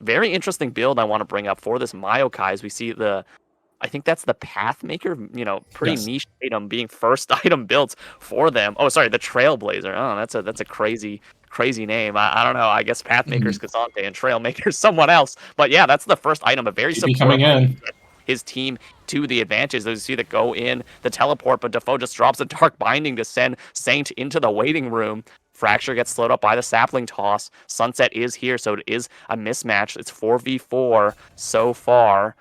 S1: Very interesting build I want to bring up for this Maokai as we see I think that's the Pathmaker, pretty niche item being first item built for them. Oh, sorry, the Trailblazer. Oh, that's a crazy name. I don't know. I guess Pathmaker's Cassante and Trailmaker's someone else. But yeah, that's the first item. A very
S2: coming in.
S1: His team to the advantage. Those you see that go in the teleport, but Defoe just drops a Dark Binding to send Saint into the waiting room. Fracture gets slowed up by the sapling toss. Sunset is here, so it is a mismatch. It's 4v4 so far.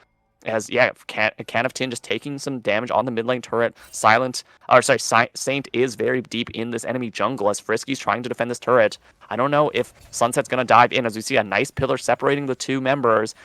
S1: As Can of Tin just taking some damage on the mid lane turret. Saint is very deep in this enemy jungle as Frisky's trying to defend this turret. I don't know if Sunset's going to dive in as we see a nice pillar separating the two members.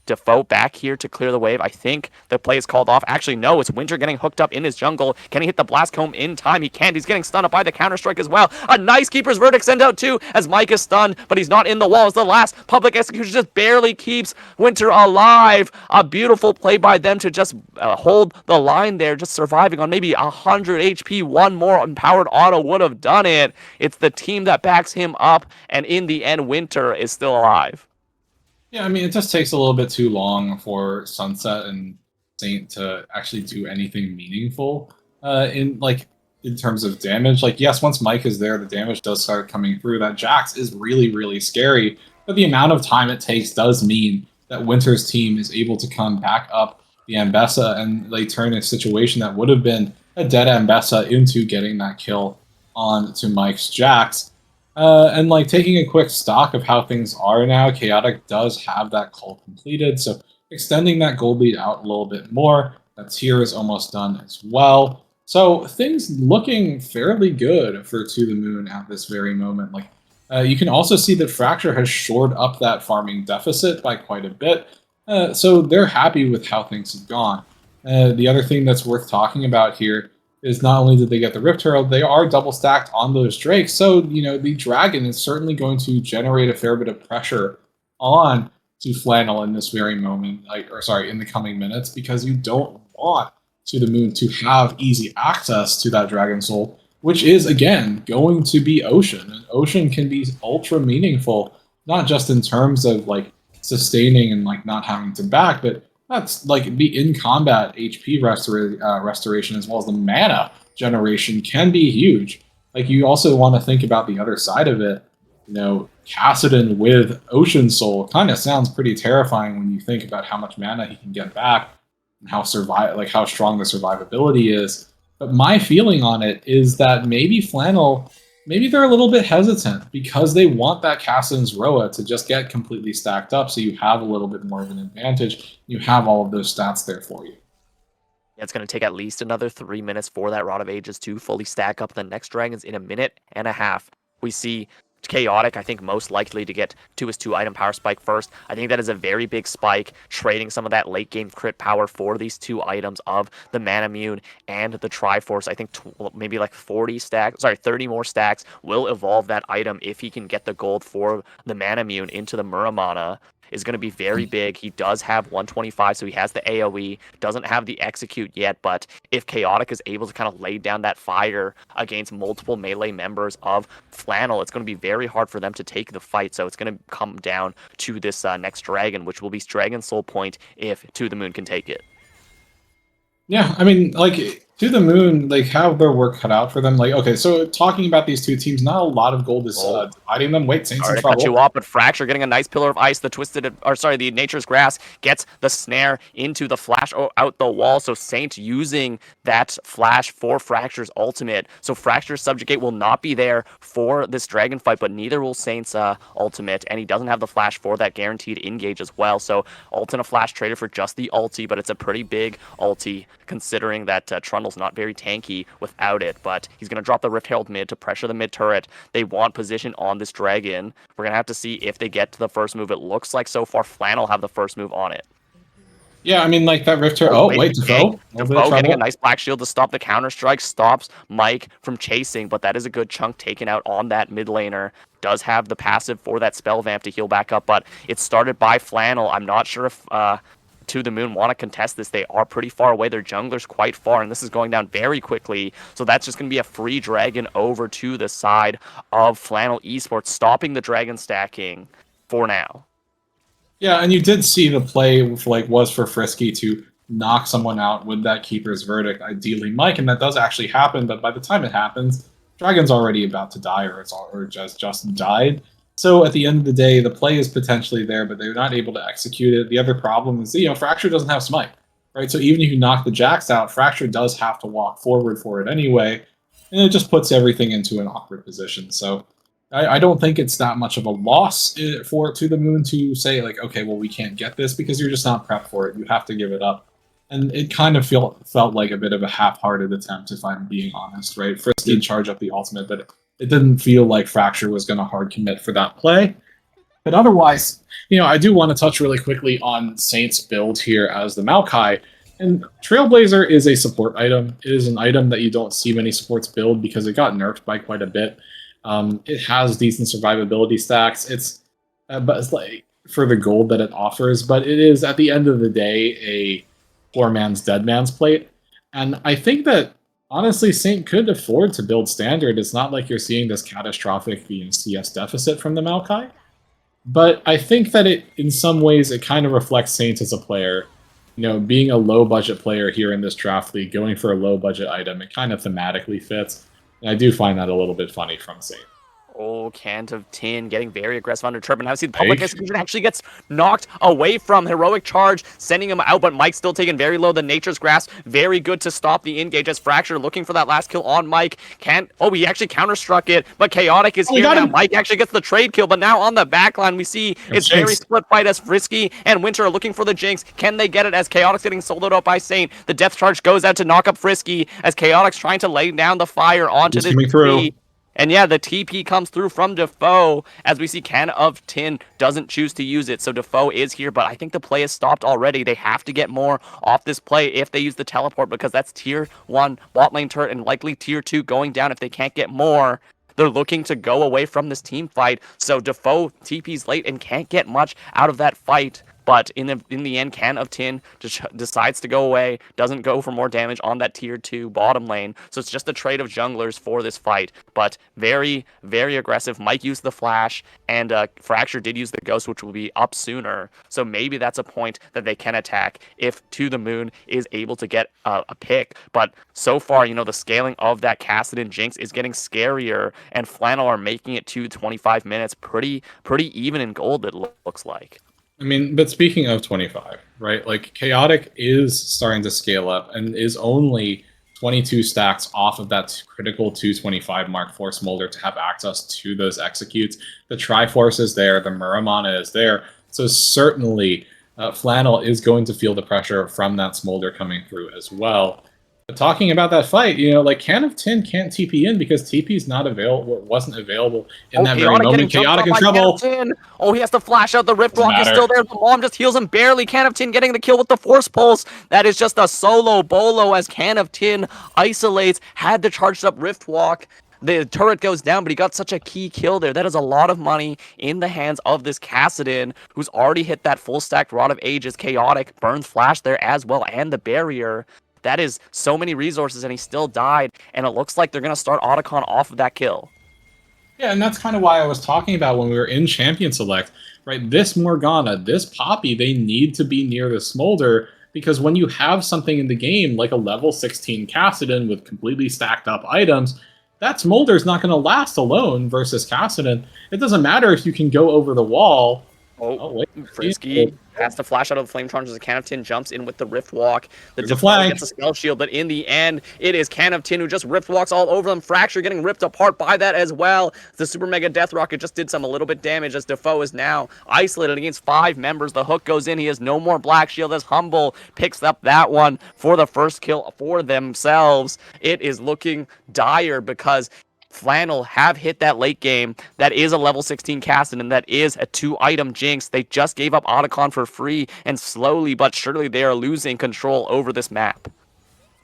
S1: Defoe back here to clear the wave. I think the play is called off. Actually, no, it's Winter getting hooked up in his jungle. Can he hit the Blast Comb in time? He can't. He's getting stunned up by the Counter-Strike as well. A nice Keeper's Verdict sent out too as Mike is stunned, but he's not in the walls. The last Public Execution just barely keeps Winter alive. A beautiful play by them to just hold the line there, just surviving on maybe 100 HP. One more empowered auto would have done it. It's the team that backs him up, and in the end, Winter is still alive.
S2: Yeah, I mean, it just takes a little bit too long for Sunset and Saint to actually do anything meaningful. in terms of damage. Like, yes, once Mike is there, the damage does start coming through. That Jax is really, really scary, but the amount of time it takes does mean that Winter's team is able to come back up the Ambessa, and they turn a situation that would have been a dead Ambessa into getting that kill on to Mike's Jax. And like taking a quick stock of how things are now, Chaotic does have that call completed, so extending that gold lead out a little bit more. That tier is almost done as well. So things looking fairly good for To The Moon at this very moment. Like you can also see that Fracture has shored up that farming deficit by quite a bit. So they're happy with how things have gone. The other thing that's worth talking about here is not only did they get the Rift Herald, they are double stacked on those Drakes. So, you know, the Dragon is certainly going to generate a fair bit of pressure on to Flannel in this very moment, in the coming minutes, because you don't want To The Moon to have easy access to that Dragon Soul, which is, again, going to be Ocean. And Ocean can be ultra meaningful, not just in terms of, like, sustaining and, like, not having to back, but that's like the in combat HP restoration as well as the mana generation can be huge. Like you also want to think about the other side of it. You know, Cassidon with Ocean Soul kind of sounds pretty terrifying when you think about how much mana he can get back and how how strong the survivability is. But my feeling on it is that maybe Flannel, maybe they're a little bit hesitant because they want that Cassidon's Roa to just get completely stacked up so you have a little bit more of an advantage. You have all of those stats there for you.
S1: Yeah, it's going to take at least another 3 minutes for that Rod of Ages to fully stack up the next dragons in a minute and a half. We see Chaotic, I think, most likely to get to his 2-item power spike first. I think that is a very big spike, trading some of that late game crit power for these 2 items of the Manamune and the Triforce. I think maybe like 30 more stacks will evolve that item if he can get the gold for the Manamune into the Muramana. Is going to be very big. He does have 125, so he has the AoE, doesn't have the execute yet, but if Chaotic is able to kind of lay down that fire against multiple melee members of Flannel, it's going to be very hard for them to take the fight, so it's going to come down to this next dragon, which will be Dragon Soul Point if To The Moon can take it.
S2: Yeah, I mean, like, To The Moon, like, have their work cut out for them. Like, okay, so talking about these two teams, not a lot of gold is dividing them. Wait, Saints in
S1: Sorry to
S2: trouble.
S1: cut you off, but Fracture getting a nice Pillar of Ice. The Nature's Grass gets the snare into the flash out the wall. So Saint using that flash for Fracture's ultimate. So Fracture's Subjugate will not be there for this dragon fight, but neither will Saint's ultimate. And he doesn't have the flash for that guaranteed engage as well. So ult and a flash traded for just the ulti, but it's a pretty big ulti considering that Trundle's not very tanky without it. But he's going to drop the Rift Herald mid to pressure the mid turret. They want position on this dragon. We're going to have to see if they get to the first move. It looks like so far Flannel have the first move on it.
S2: Yeah, I mean, like, that Rift Herald... Oh, wait, Defoe.
S1: Defoe getting a nice Black Shield to stop the counter-strike, stops Mike from chasing, but that is a good chunk taken out on that mid laner. Does have the passive for that spell vamp to heal back up, but it's started by Flannel. I'm not sure if To The Moon want to contest this. They are pretty far away. Their jungler's quite far, and this is going down very quickly. So that's just going to be a free dragon over to the side of Flannel Esports, stopping the dragon stacking for now.
S2: Yeah, and you did see the play was for Frisky to knock someone out with that Keeper's Verdict, ideally Mike, and that does actually happen, but by the time it happens, Dragon's already about to die or just died. So at the end of the day, the play is potentially there, but they're not able to execute it. The other problem is, Fracture doesn't have Smite, right? So even if you knock the Jax out, Fracture does have to walk forward for it anyway, and it just puts everything into an awkward position. So I don't think it's that much of a loss for To The Moon to say, like, okay, well, we can't get this because you're just not prepped for it. You have to give it up. And it kind of felt like a bit of a half-hearted attempt, if I'm being honest, right? Frisky did charge up the ultimate, but it didn't feel like Fracture was going to hard commit for that play. But otherwise, I do want to touch really quickly on Saint's build here as the Maokai. And Trailblazer is a support item. It is an item that you don't see many supports build because it got nerfed by quite a bit. It has decent survivability stacks. But it's like for the gold that it offers, but it is at the end of the day a poor man's dead man's plate. And I think that honestly, Saint could afford to build standard. It's not like you're seeing this catastrophic CS deficit from the Maokai. But I think that in some ways, it kind of reflects Saint as a player. being a low budget player here in this draft league, going for a low budget item, it kind of thematically fits. And I do find that a little bit funny from Saint.
S1: Oh, Cant of Tin getting very aggressive under Turpin. Now see the public
S2: Right?
S1: execution actually gets knocked away from Heroic Charge, sending him out, but Mike's still taken very low. The Nature's Grasp, very good to stop the engage as Fracture looking for that last kill on Mike. He actually counter-struck it, but Chaotic is here now.
S2: Him.
S1: Mike actually gets the trade kill, but now on the backline we see it's very split fight as Frisky and Winter are looking for the Jinx. Can they get it as Chaotic's getting soloed up by Saint? The Death Charge goes out to knock up Frisky as Chaotic's trying to lay down the fire onto the TP. And yeah, the TP comes through from Defoe as we see Can of Tin doesn't choose to use it. So Defoe is here, but I think the play is stopped already. They have to get more off this play if they use the teleport because that's tier 1 bot lane turret and likely tier 2 going down if they can't get more. They're looking to go away from this team fight. So Defoe TP's late and can't get much out of that fight. But in the end, Can of Tin just decides to go away, doesn't go for more damage on that tier 2 bottom lane. So it's just a trade of junglers for this fight. But very, very aggressive. Mike used the flash, and Fracture did use the ghost, which will be up sooner. So maybe that's a point that they can attack if To The Moon is able to get a pick. But so far, the scaling of that Kassadin Jinx is getting scarier, and Flannel are making it to 25 minutes. Pretty even in gold, it looks like.
S2: I mean, but speaking of 25, right? Like, Chaotic is starting to scale up and is only 22 stacks off of that critical 225 mark for Smolder to have access to those executes. The Triforce is there, the Muramana is there. So certainly, Flannel is going to feel the pressure from that Smolder coming through as well. But talking about that fight, like Can of Tin can't TP in because TP's not available, wasn't available in that very moment. Chaotic in trouble.
S1: Oh, he has to flash out. The Rift Rock is still there. The Mom just heals him barely. Can of Tin getting the kill with the Force Pulse. That is just a solo bolo as Can of Tin isolates, had the charged up Rift Walk. The turret goes down, but he got such a key kill there. That is a lot of money in the hands of this Kassadin, who's already hit that full stacked Rod of Ages. Chaotic burns flash there as well, and the barrier. That is so many resources, and he still died, and it looks like they're going to start Otacon off of that kill.
S2: Yeah, and that's kind of why I was talking about when we were in Champion Select, right? This Morgana, this Poppy, they need to be near the Smolder, because when you have something in the game, like a level 16 Kassadin with completely stacked up items, that Smolder is not going to last alone versus Kassadin. It doesn't matter if you can go over the wall.
S1: Oh wait. Frisky has to flash out of the Flame Charge as a Can of Tin jumps in with the Rift Walk. The Defoe gets a Spell Shield, but in the end, it is Can of Tin who just Rift Walks all over them. Fracture getting ripped apart by that as well. The Super Mega Death Rocket just did a little bit damage as Defoe is now isolated against 5 members. The hook goes in. He has no more Black Shield as Humble picks up that one for the first kill for themselves. It is looking dire because Flannel have hit that late game. That is a level 16 Kassadin, and that is a 2-item Jinx. They just gave up Otacon for free, and slowly but surely they are losing control over this map.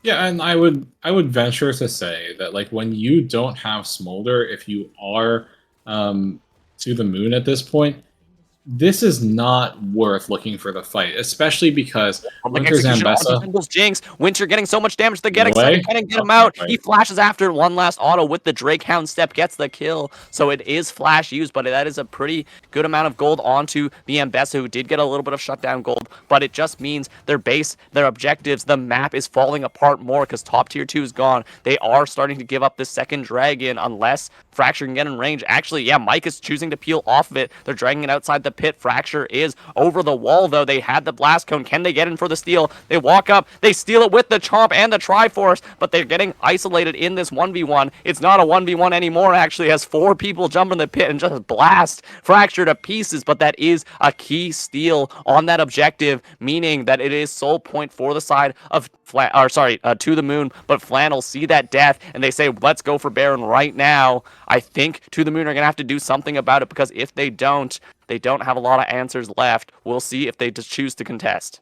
S2: Yeah, and I would venture to say that like when you don't have Smolder, if you are To The Moon at this point, this is not worth looking for the fight, especially because Winter Zambessa.
S1: Jinx. Winter getting so much damage to get excited, can't get him out. He flashes after one last auto with the Drake Hound step, gets the kill. So it is flash used, but that is a pretty good amount of gold onto the Ambessa, who did get a little bit of shutdown gold. But it just means their base, their objectives, the map is falling apart more because top tier 2 is gone. They are starting to give up this second dragon unless Fracture can get in range. Actually, yeah, Mike is choosing to peel off of it. They're dragging it outside the pit. Fracture is over the wall, though. They had the blast cone. Can they get in for the steal? They walk up. They steal it with the chomp and the Triforce, but they're getting isolated in this 1v1. It's not a 1v1 anymore, actually, as 4 people jump in the pit and just blast Fracture to pieces, but that is a key steal on that objective, meaning that it is sole point for the side of To The Moon, but Flannel see that death, and they say, let's go for Baron right now. I think To The Moon are going to have to do something about it, because if they don't have a lot of answers left. We'll see if they just choose to contest.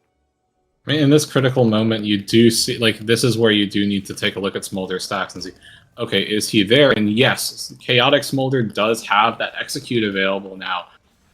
S2: I mean, in this critical moment, you do see, like, this is where you do need to take a look at Smolder stacks and see, okay, is he there? And yes, Chaotic Smolder does have that execute available now.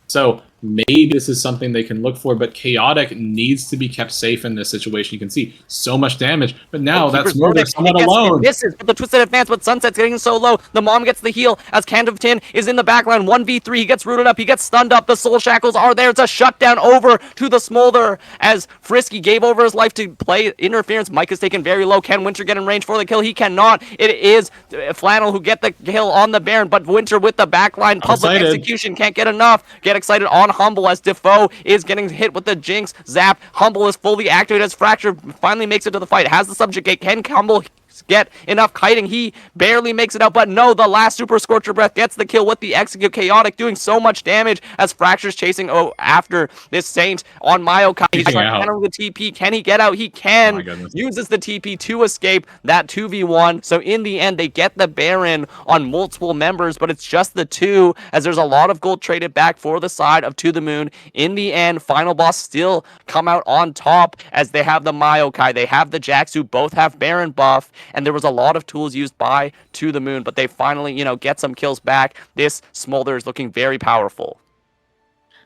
S2: So maybe this is something they can look for, but Chaotic needs to be kept safe in this situation. You can see so much damage, but now that's Smolder somewhat
S1: It
S2: alone.
S1: misses, but the twisted advance, but Sunset's getting so low. The mom gets the heal as Can of Tin is in the backline. 1v3, he gets rooted up, he gets stunned up. The soul shackles are there. It's a shutdown over to the Smolder as Frisky gave over his life to play interference. Mike is taken very low. Can Winter get in range for the kill? He cannot. It is Flannel who get the kill on the Baron, but Winter with the backline. Public execution can't get enough. Get excited on Humble as Defoe is getting hit with the Jinx. Zap. Humble is fully activated as Fracture finally makes it to the fight. Has the subjugate. Can Humble get enough kiting? He barely makes it out, but no, the last Super Scorcher Breath gets the kill with the execute. Chaotic doing so much damage as Fracture's chasing after this Saint on Maokai. He's trying to the TP. Can he get out? He can. Uses the TP to escape that 2v1. So in the end, they get the Baron on multiple members, but it's just the two as there's a lot of gold traded back for the side of To The Moon. In the end, Final Boss still come out on top as they have the Maokai. They have the Jax who both have Baron buff, and there was a lot of tools used by To The Moon, but they finally, get some kills back. This Smolder is looking very powerful.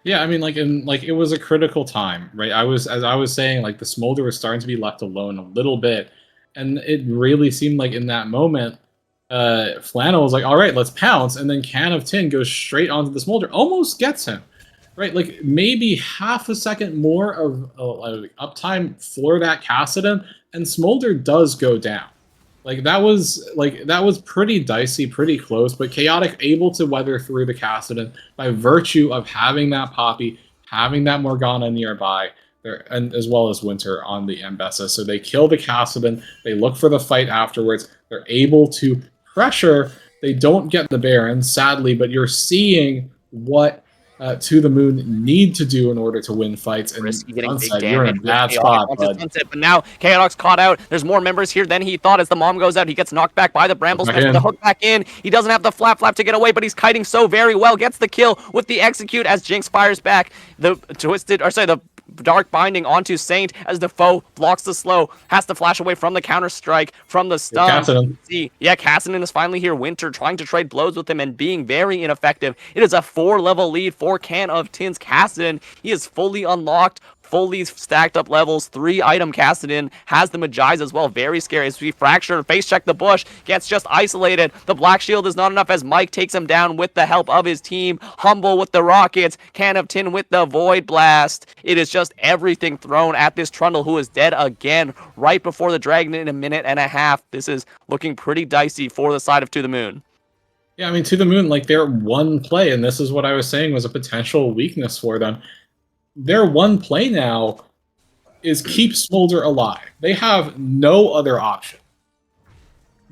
S2: Yeah, I mean, it was a critical time, right? As I was saying, like the Smolder was starting to be left alone a little bit, and it really seemed like in that moment, Flannel was like, "All right, let's pounce," and then Can of Tin goes straight onto the Smolder, almost gets him, right? Like maybe half a second more of uptime for that Kassadin, and Smolder does go down. That was pretty dicey, pretty close, but Chaotic able to weather through the Kassadin by virtue of having that Poppy, having that Morgana nearby, and as well as Winter on the Mbessa. So they kill the Kassadin, they look for the fight afterwards, they're able to pressure, they don't get the Baron, sadly, but you're seeing what To The Moon need to do in order to win fights. And Sunset, you're in a bad spot, bud.
S1: Sunset, but now Chaotix caught out. There's more members here than he thought as the mom goes out. He gets knocked back by the Brambles. The hook back in. He doesn't have the flap to get away, but he's kiting so very well. Gets the kill with the execute as Jinx fires back. The Dark Binding onto Saint as Defoe blocks the slow, has to flash away from the counter strike, from the stun. Kassadin is finally here. Winter trying to trade blows with him and being very ineffective. It is a 4-level lead for Can of Tin's Kassadin. He is fully unlocked, fully stacked up levels. 3-item Kassadin has the Magi's as well. Very scary as we Fracture and face check the bush. Gets just isolated. The Black Shield is not enough as Mike takes him down with the help of his team. Humble with the rockets. Can of Tin with the Void Blast. It is just everything thrown at this Trundle, who is dead again right before the Dragon in a minute and a half. This is looking pretty dicey for the side of To The Moon.
S2: Yeah, I mean, To The Moon, their one play, and this is what I was saying was a potential weakness for them. Their one play now is keep Smolder alive. They have no other option.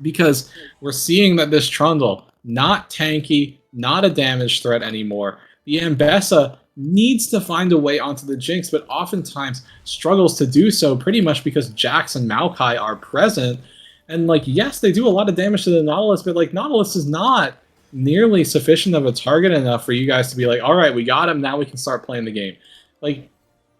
S2: Because we're seeing that this Trundle, not tanky, not a damage threat anymore. The Mbessa needs to find a way onto the Jinx, but oftentimes struggles to do so pretty much because Jax and Maokai are present. And, yes, they do a lot of damage to the Nautilus, but, Nautilus is not nearly sufficient of a target enough for you guys to be like, all right, we got him, now we can start playing the game.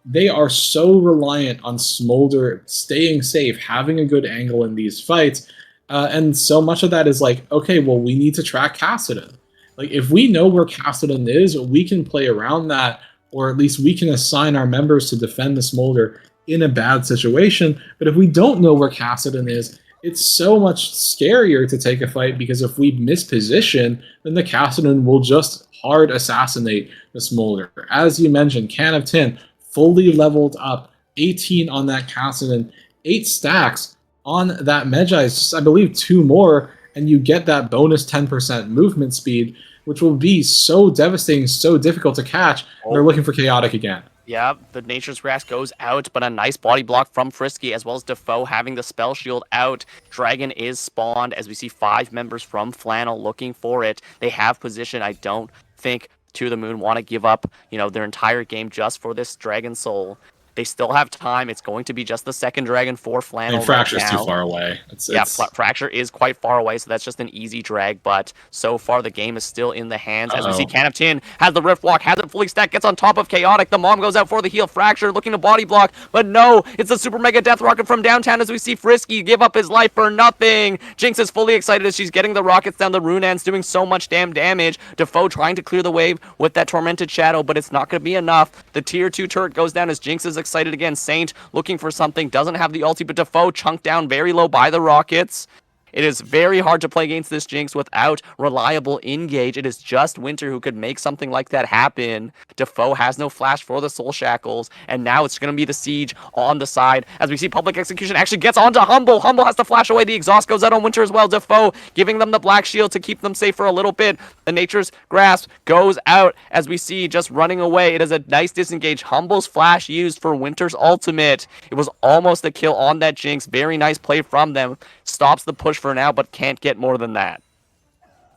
S2: They are so reliant on Smolder staying safe, having a good angle in these fights, and so much of that is okay, well, we need to track Kassadin. If we know where Kassadin is, we can play around that, or at least we can assign our members to defend the Smolder in a bad situation. But if we don't know where Kassadin is, it's so much scarier to take a fight, because if we misposition, then the Kassadin will just hard assassinate the Smolder. As you mentioned, Can of Tin, fully leveled up, 18 on that Kassadin, 8 stacks on that Medjay, just I believe 2 more, and you get that bonus 10% movement speed, which will be so devastating, so difficult to catch. They're looking for Chaotic again.
S1: Yeah, the Nature's Grasp goes out, but a nice body block from Frisky, as well as Defoe having the Spell Shield out. Dragon is spawned, as we see 5 members from Flannel looking for it. They have position. I don't think To The Moon want to give up, their entire game just for this Dragon Soul. They still have time. It's going to be just the second dragon for
S2: And
S1: Flannel right
S2: Fracture's too
S1: now.
S2: far away.
S1: Yeah,
S2: It's
S1: Fracture is quite far away, so that's just an easy drag, but so far the game is still in the hands. As we see,
S2: uh-oh.
S1: Can of Tin has the Rift Walk, has it fully stacked, gets on top of Chaotic. The Mom goes out for the heal. Fracture looking to body block, but no, it's a Super Mega Death Rocket from downtown as we see Frisky give up his life for nothing. Jinx is fully excited as she's getting the rockets down. The Runan's doing so much damn damage. Defoe trying to clear the wave with that Tormented Shadow, but it's not going to be enough. The tier 2 turret goes down as Jinx is excited again. Saint looking for something, doesn't have the ulti, but Defoe chunked down very low by the rockets. It is very hard to play against this Jinx without reliable engage. It is just Winter who could make something like that happen. Defoe has no flash for the Soul Shackles, and now it's going to be the siege on the side. As we see, Public Execution actually gets onto Humble. Humble has to flash away. The exhaust goes out on Winter as well. Defoe giving them the Black Shield to keep them safe for a little bit. The Nature's Grasp goes out as we see just running away. It is a nice disengage. Humble's flash used for Winter's ultimate. It was almost a kill on that Jinx. Very nice play from them. Stops the push for now, but can't get more than that.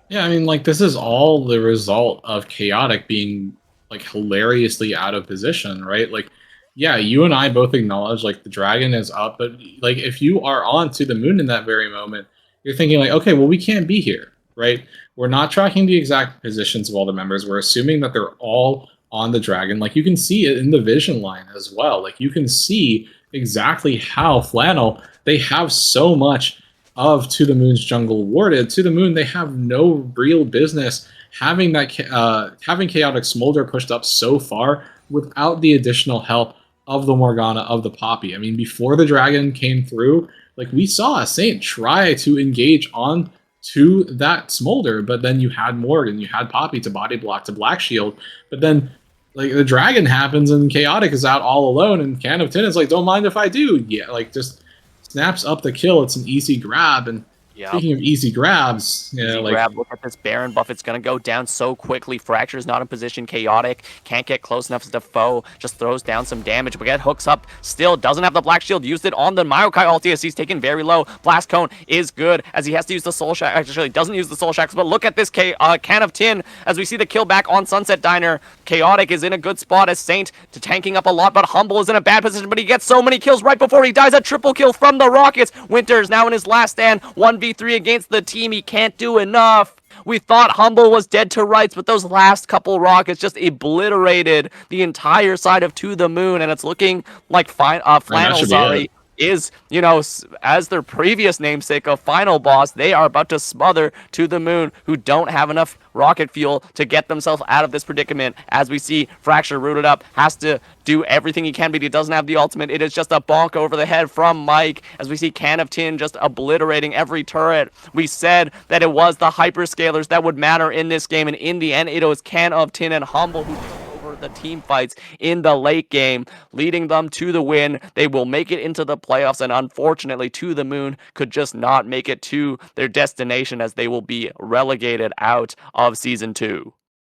S2: Yeah, I mean, like, this is all the result of Chaotic being, like, hilariously out of position, right? Like, yeah, you and I both acknowledge, like, the dragon is up, but, like, if you are on to the moon in that very moment, you're thinking, like, okay, well, we can't be here, right? We're not tracking the exact positions of all the members. We're assuming that they're all on the dragon. Like, you can see it in the vision line as well. Like, you can see exactly how Flannel, they have so much of To the Moon's jungle warded. To the Moon, they have no real business having that having Chaotic Smolder pushed up so far without the additional help of the Morgana, of the Poppy. I mean, before the dragon came through, like, we saw a Saint try to engage on to that Smolder, but then you had Morgan, you had Poppy to body block, to Black Shield, but then, like, the dragon happens and Chaotic is out all alone, and Can of Tin is like, don't mind if I do. Yeah, like, just snaps up the kill. It's an easy grab. And speaking of easy grabs,
S1: Grab, look at this Baron buff. It's going to go down so quickly. Fracture's not in position. Chaotic can't get close enough to Defoe. Just throws down some damage. But get hooks up. Still doesn't have the Black Shield. Used it on the Maokai ulti as he's taken very low. Blast Cone is good as he has to use the Soul Shack. Actually, doesn't use the Soul Shackles. But look at this Can of Tin as we see the kill back on Sunset Diner. Chaotic is in a good spot as Saint to tanking up a lot. But Humble is in a bad position. But he gets so many kills right before he dies. A triple kill from the Rockets. Winter's now in his last stand. 1v3 against the team. He can't do enough. We thought Humble was dead to rights, but those last couple rockets just obliterated the entire side of To the Moon, and it's looking like Flannel, is, you know, as their previous namesake of Final Boss, they are about to smother To the Moon, who don't have enough rocket fuel to get themselves out of this predicament. As we see, Fracture rooted up, has to do everything he can, but he doesn't have the ultimate. It is just a bonk over the head from Mike, as we see Can of Tin just obliterating every turret. We said that it was the hyperscalers that would matter in this game, and in the end, it was Can of Tin and Humble who the team fights in the late game, leading them to the win. They will make it into the playoffs, and unfortunately, To the Moon could just not make it to their destination as they will be relegated out of Season 2.